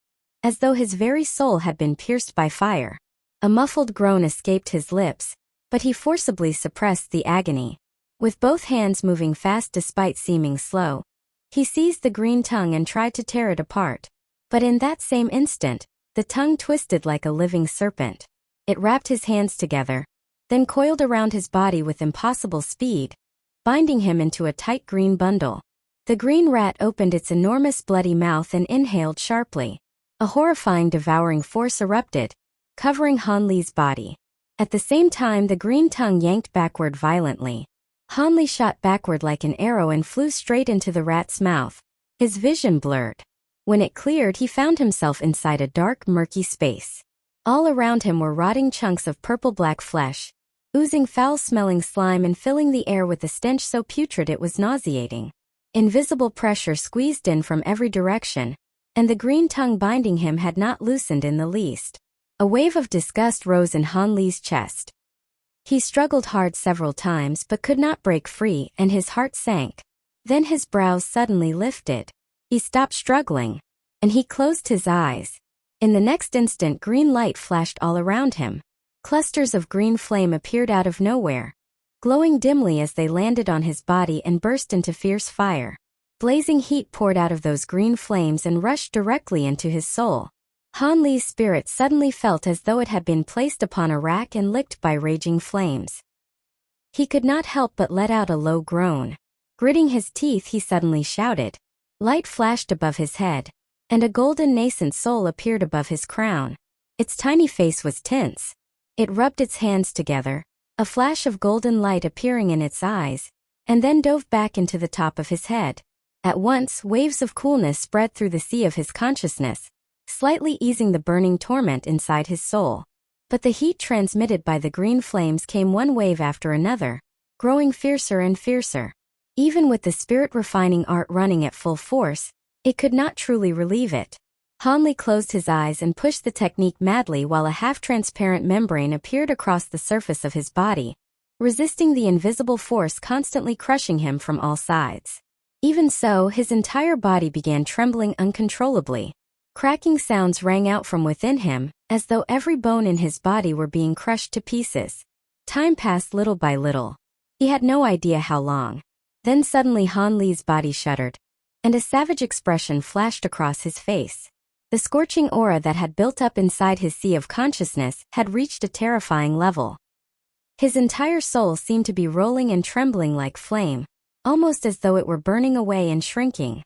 as though his very soul had been pierced by fire. A muffled groan escaped his lips, but he forcibly suppressed the agony. With both hands moving fast despite seeming slow, he seized the green tongue and tried to tear it apart. But in that same instant, the tongue twisted like a living serpent. It wrapped his hands together, then coiled around his body with impossible speed, binding him into a tight green bundle. The green rat opened its enormous bloody mouth and inhaled sharply. A horrifying devouring force erupted, covering Hanli's body. At the same time, the green tongue yanked backward violently. Han Li shot backward like an arrow and flew straight into the rat's mouth. His vision blurred. When it cleared, he found himself inside a dark, murky space. All around him were rotting chunks of purple-black flesh, oozing foul-smelling slime and filling the air with a stench so putrid it was nauseating. Invisible pressure squeezed in from every direction, and the green tongue binding him had not loosened in the least. A wave of disgust rose in Han Li's chest. He struggled hard several times but could not break free, and his heart sank. Then his brows suddenly lifted. He stopped struggling, and he closed his eyes. In the next instant, green light flashed all around him. Clusters of green flame appeared out of nowhere, glowing dimly as they landed on his body and burst into fierce fire. Blazing heat poured out of those green flames and rushed directly into his soul. Han Li's spirit suddenly felt as though it had been placed upon a rack and licked by raging flames. He could not help but let out a low groan. Gritting his teeth, he suddenly shouted. Light flashed above his head, and a golden nascent soul appeared above his crown. Its tiny face was tense. It rubbed its hands together, a flash of golden light appearing in its eyes, and then dove back into the top of his head. At once, waves of coolness spread through the sea of his consciousness, slightly easing the burning torment inside his soul. But the heat transmitted by the green flames came one wave after another, growing fiercer and fiercer. Even with the spirit-refining art running at full force, it could not truly relieve it. Han Li closed his eyes and pushed the technique madly while a half-transparent membrane appeared across the surface of his body, resisting the invisible force constantly crushing him from all sides. Even so, his entire body began trembling uncontrollably. Cracking sounds rang out from within him, as though every bone in his body were being crushed to pieces. Time passed little by little. He had no idea how long. Then suddenly Han Li's body shuddered, and a savage expression flashed across his face. The scorching aura that had built up inside his sea of consciousness had reached a terrifying level. His entire soul seemed to be rolling and trembling like flame, almost as though it were burning away and shrinking.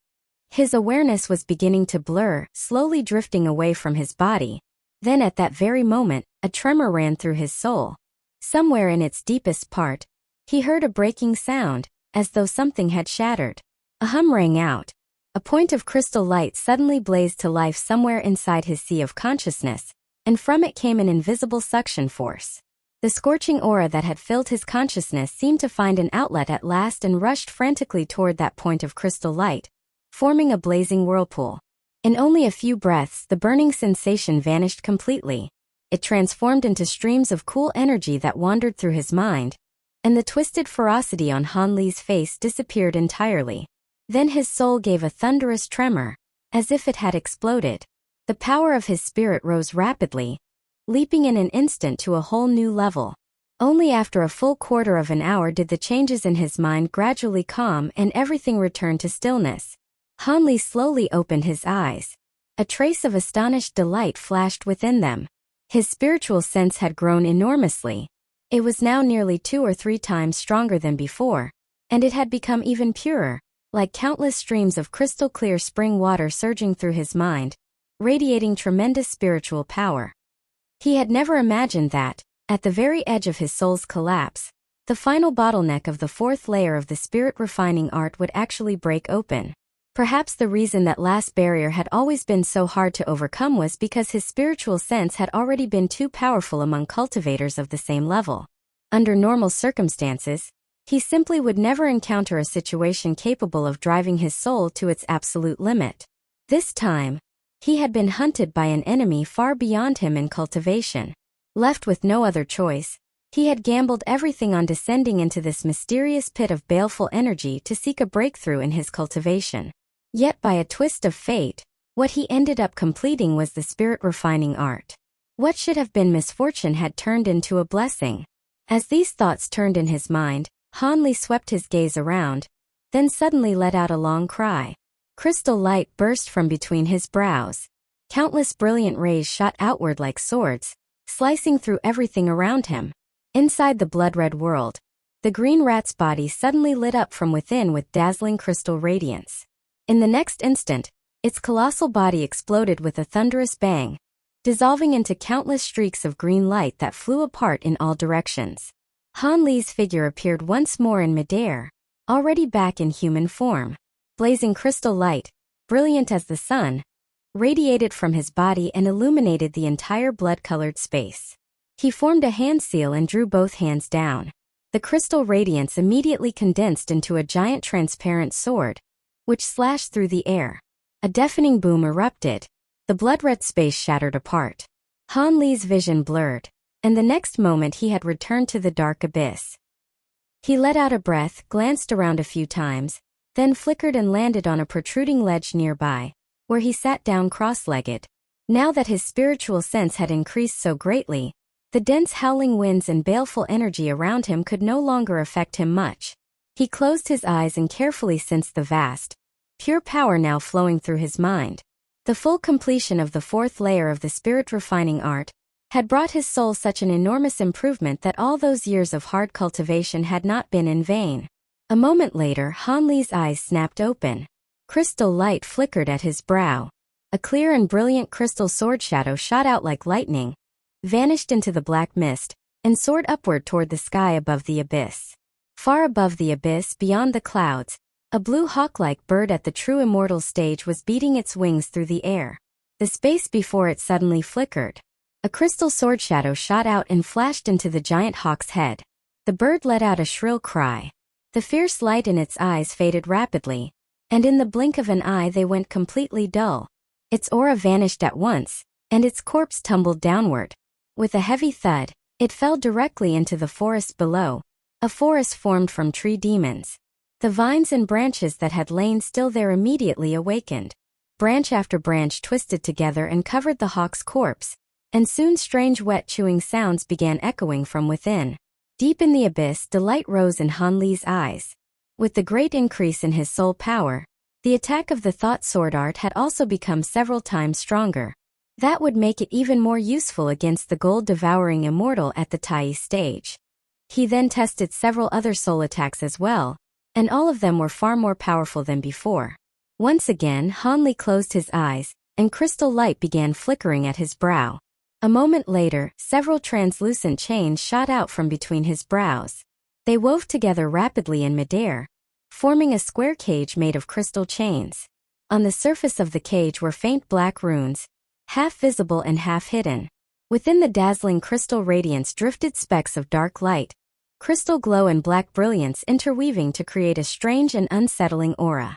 His awareness was beginning to blur, slowly drifting away from his body. Then at that very moment, a tremor ran through his soul. Somewhere in its deepest part, he heard a breaking sound, as though something had shattered. A hum rang out. A point of crystal light suddenly blazed to life somewhere inside his sea of consciousness, and from it came an invisible suction force. The scorching aura that had filled his consciousness seemed to find an outlet at last and rushed frantically toward that point of crystal light, forming a blazing whirlpool. In only a few breaths, the burning sensation vanished completely. It transformed into streams of cool energy that wandered through his mind, and the twisted ferocity on Han Li's face disappeared entirely. Then his soul gave a thunderous tremor, as if it had exploded. The power of his spirit rose rapidly, leaping in an instant to a whole new level. Only after a full quarter of an hour did the changes in his mind gradually calm and everything return to stillness. Han Li slowly opened his eyes. A trace of astonished delight flashed within them. His spiritual sense had grown enormously. It was now nearly 2 or 3 times stronger than before, and it had become even purer, like countless streams of crystal-clear spring water surging through his mind, radiating tremendous spiritual power. He had never imagined that, at the very edge of his soul's collapse, the final bottleneck of the 4th layer of the spirit-refining art would actually break open. Perhaps the reason that last barrier had always been so hard to overcome was because his spiritual sense had already been too powerful among cultivators of the same level. Under normal circumstances, he simply would never encounter a situation capable of driving his soul to its absolute limit. This time, he had been hunted by an enemy far beyond him in cultivation. Left with no other choice, he had gambled everything on descending into this mysterious pit of baleful energy to seek a breakthrough in his cultivation. Yet by a twist of fate, what he ended up completing was the spirit-refining art. What should have been misfortune had turned into a blessing. As these thoughts turned in his mind, Han Li swept his gaze around, then suddenly let out a long cry. Crystal light burst from between his brows. Countless brilliant rays shot outward like swords, slicing through everything around him. Inside the blood-red world, the green rat's body suddenly lit up from within with dazzling crystal radiance. In the next instant, its colossal body exploded with a thunderous bang, dissolving into countless streaks of green light that flew apart in all directions. Han Li's figure appeared once more in midair, already back in human form. Blazing crystal light, brilliant as the sun, radiated from his body and illuminated the entire blood-colored space. He formed a hand seal and drew both hands down. The crystal radiance immediately condensed into a giant transparent sword, which slashed through the air. A deafening boom erupted. The blood-red space shattered apart. Han Li's vision blurred, and the next moment he had returned to the dark abyss. He let out a breath, glanced around a few times, then flickered and landed on a protruding ledge nearby, where he sat down cross-legged. Now that his spiritual sense had increased so greatly, the dense howling winds and baleful energy around him could no longer affect him much. He closed his eyes and carefully sensed the vast, pure power now flowing through his mind. The full completion of the fourth layer of the spirit-refining art had brought his soul such an enormous improvement that all those years of hard cultivation had not been in vain. A moment later, Han Li's eyes snapped open. Crystal light flickered at his brow. A clear and brilliant crystal sword shadow shot out like lightning, vanished into the black mist, and soared upward toward the sky above the abyss. Far above the abyss, beyond the clouds, a blue hawk-like bird at the true immortal stage was beating its wings through the air. The space before it suddenly flickered. A crystal sword shadow shot out and flashed into the giant hawk's head. The bird let out a shrill cry. The fierce light in its eyes faded rapidly, and in the blink of an eye they went completely dull. Its aura vanished at once, and its corpse tumbled downward. With a heavy thud, it fell directly into the forest below, a forest formed from tree demons. The vines and branches that had lain still there immediately awakened. Branch after branch twisted together and covered the hawk's corpse, and soon strange wet chewing sounds began echoing from within. Deep in the abyss, delight rose in Han Li's eyes. With the great increase in his soul power, the attack of the thought sword art had also become several times stronger. That would make it even more useful against the gold-devouring immortal at the Tai stage. He then tested several other soul attacks as well, and all of them were far more powerful than before. Once again, Han Li closed his eyes, and crystal light began flickering at his brow. A moment later, several translucent chains shot out from between his brows. They wove together rapidly in midair, forming a square cage made of crystal chains. On the surface of the cage were faint black runes, half visible and half hidden. Within the dazzling crystal radiance drifted specks of dark light, crystal glow and black brilliance interweaving to create a strange and unsettling aura.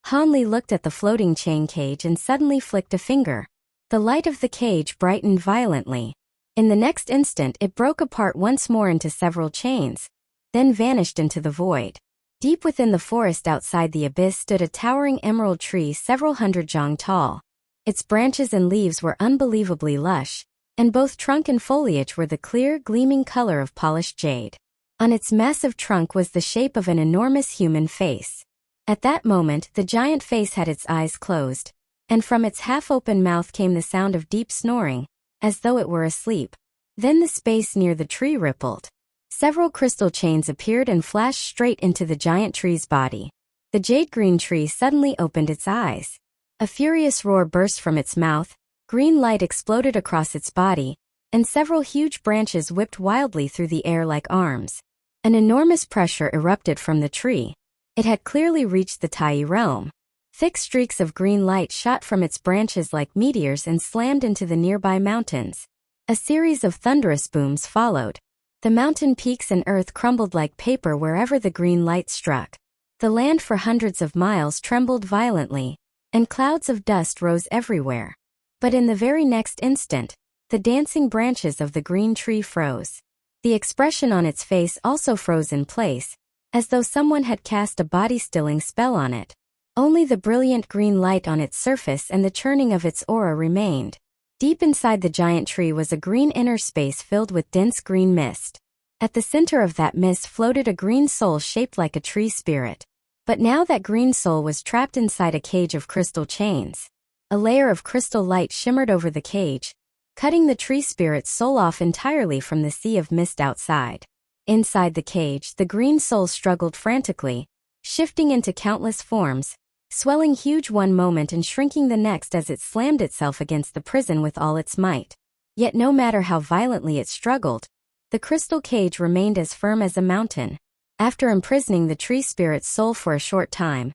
Han Li looked at the floating chain cage and suddenly flicked a finger. The light of the cage brightened violently. In the next instant it broke apart once more into several chains, then vanished into the void. Deep within the forest outside the abyss stood a towering emerald tree several hundred zhang tall. Its branches and leaves were unbelievably lush, and both trunk and foliage were the clear, gleaming color of polished jade. On its massive trunk was the shape of an enormous human face. At that moment, the giant face had its eyes closed, and from its half-open mouth came the sound of deep snoring, as though it were asleep. Then the space near the tree rippled. Several crystal chains appeared and flashed straight into the giant tree's body. The jade-green tree suddenly opened its eyes. A furious roar burst from its mouth, green light exploded across its body, and several huge branches whipped wildly through the air like arms. An enormous pressure erupted from the tree. It had clearly reached the Tai realm. Thick streaks of green light shot from its branches like meteors and slammed into the nearby mountains. A series of thunderous booms followed. The mountain peaks and earth crumbled like paper wherever the green light struck. The land for hundreds of miles trembled violently, and clouds of dust rose everywhere. But in the very next instant, the dancing branches of the green tree froze. The expression on its face also froze in place, as though someone had cast a body-stilling spell on it. Only the brilliant green light on its surface and the churning of its aura remained. Deep inside the giant tree was a green inner space filled with dense green mist. At the center of that mist floated a green soul shaped like a tree spirit. But now that green soul was trapped inside a cage of crystal chains. A layer of crystal light shimmered over the cage, cutting the tree spirit's soul off entirely from the sea of mist outside. Inside the cage, the green soul struggled frantically, shifting into countless forms, swelling huge one moment and shrinking the next as it slammed itself against the prison with all its might. Yet no matter how violently it struggled, the crystal cage remained as firm as a mountain. After imprisoning the tree spirit's soul for a short time,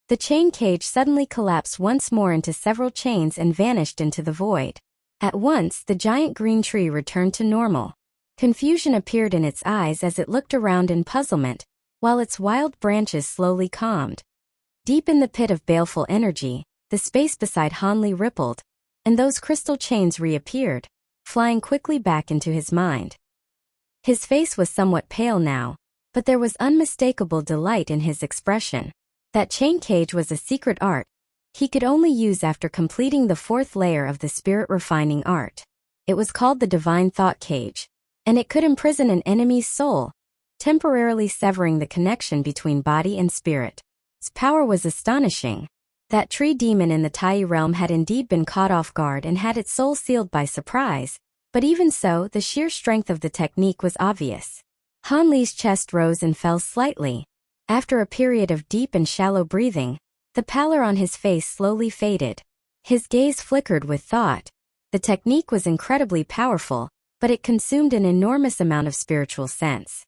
the chain cage suddenly collapsed once more into several chains and vanished into the void. At once, the giant green tree returned to normal. Confusion appeared in its eyes as it looked around in puzzlement, while its wild branches slowly calmed. Deep in the pit of baleful energy, the space beside Hanli rippled, and those crystal chains reappeared, flying quickly back into his mind. His face was somewhat pale now, but there was unmistakable delight in his expression. That chain cage was a secret art he could only use after completing the 4th layer of the spirit refining art. It was called the Divine Thought Cage, and it could imprison an enemy's soul, temporarily severing the connection between body and spirit. Its power was astonishing. That tree demon in the Tai realm had indeed been caught off guard and had its soul sealed by surprise, but even so, the sheer strength of the technique was obvious. Hanli's chest rose and fell slightly. After a period of deep and shallow breathing, the pallor on his face slowly faded. His gaze flickered with thought. The technique was incredibly powerful, but it consumed an enormous amount of spiritual sense.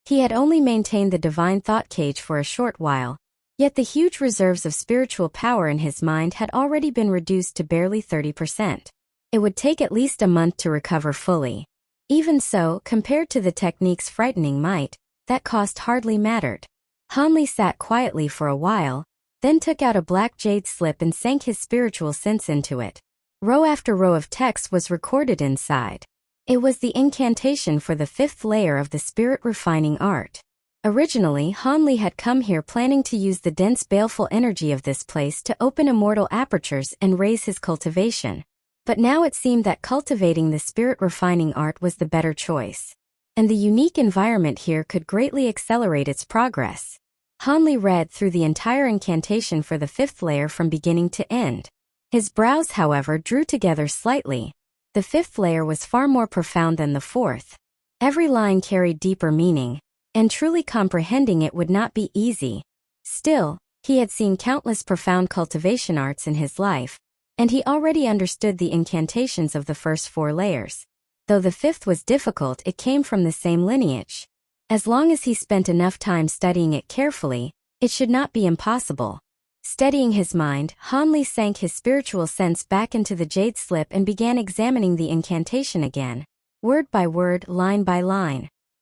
He had only maintained the divine thought cage for a short while, yet the huge reserves of spiritual power in his mind had already been reduced to barely 30%. It would take at least a month to recover fully. Even so, compared to the technique's frightening might, that cost hardly mattered. Hanli sat quietly for a while, then took out a black jade slip and sank his spiritual sense into it. Row after row of text was recorded inside. It was the incantation for the 5th layer of the spirit refining art. Originally, Hanli had come here planning to use the dense baleful energy of this place to open immortal apertures and raise his cultivation. But now it seemed that cultivating the spirit refining art was the better choice. And the unique environment here could greatly accelerate its progress. Hanli read through the entire incantation for the 5th layer from beginning to end. His brows, however, drew together slightly. The 5th layer was far more profound than the 4th. Every line carried deeper meaning, and truly comprehending it would not be easy. Still, he had seen countless profound cultivation arts in his life, and he already understood the incantations of the first 4 layers. Though the 5th was difficult, it came from the same lineage. As long as he spent enough time studying it carefully, it should not be impossible. Steadying his mind, Hanli sank his spiritual sense back into the jade slip and began examining the incantation again, word by word, line by line.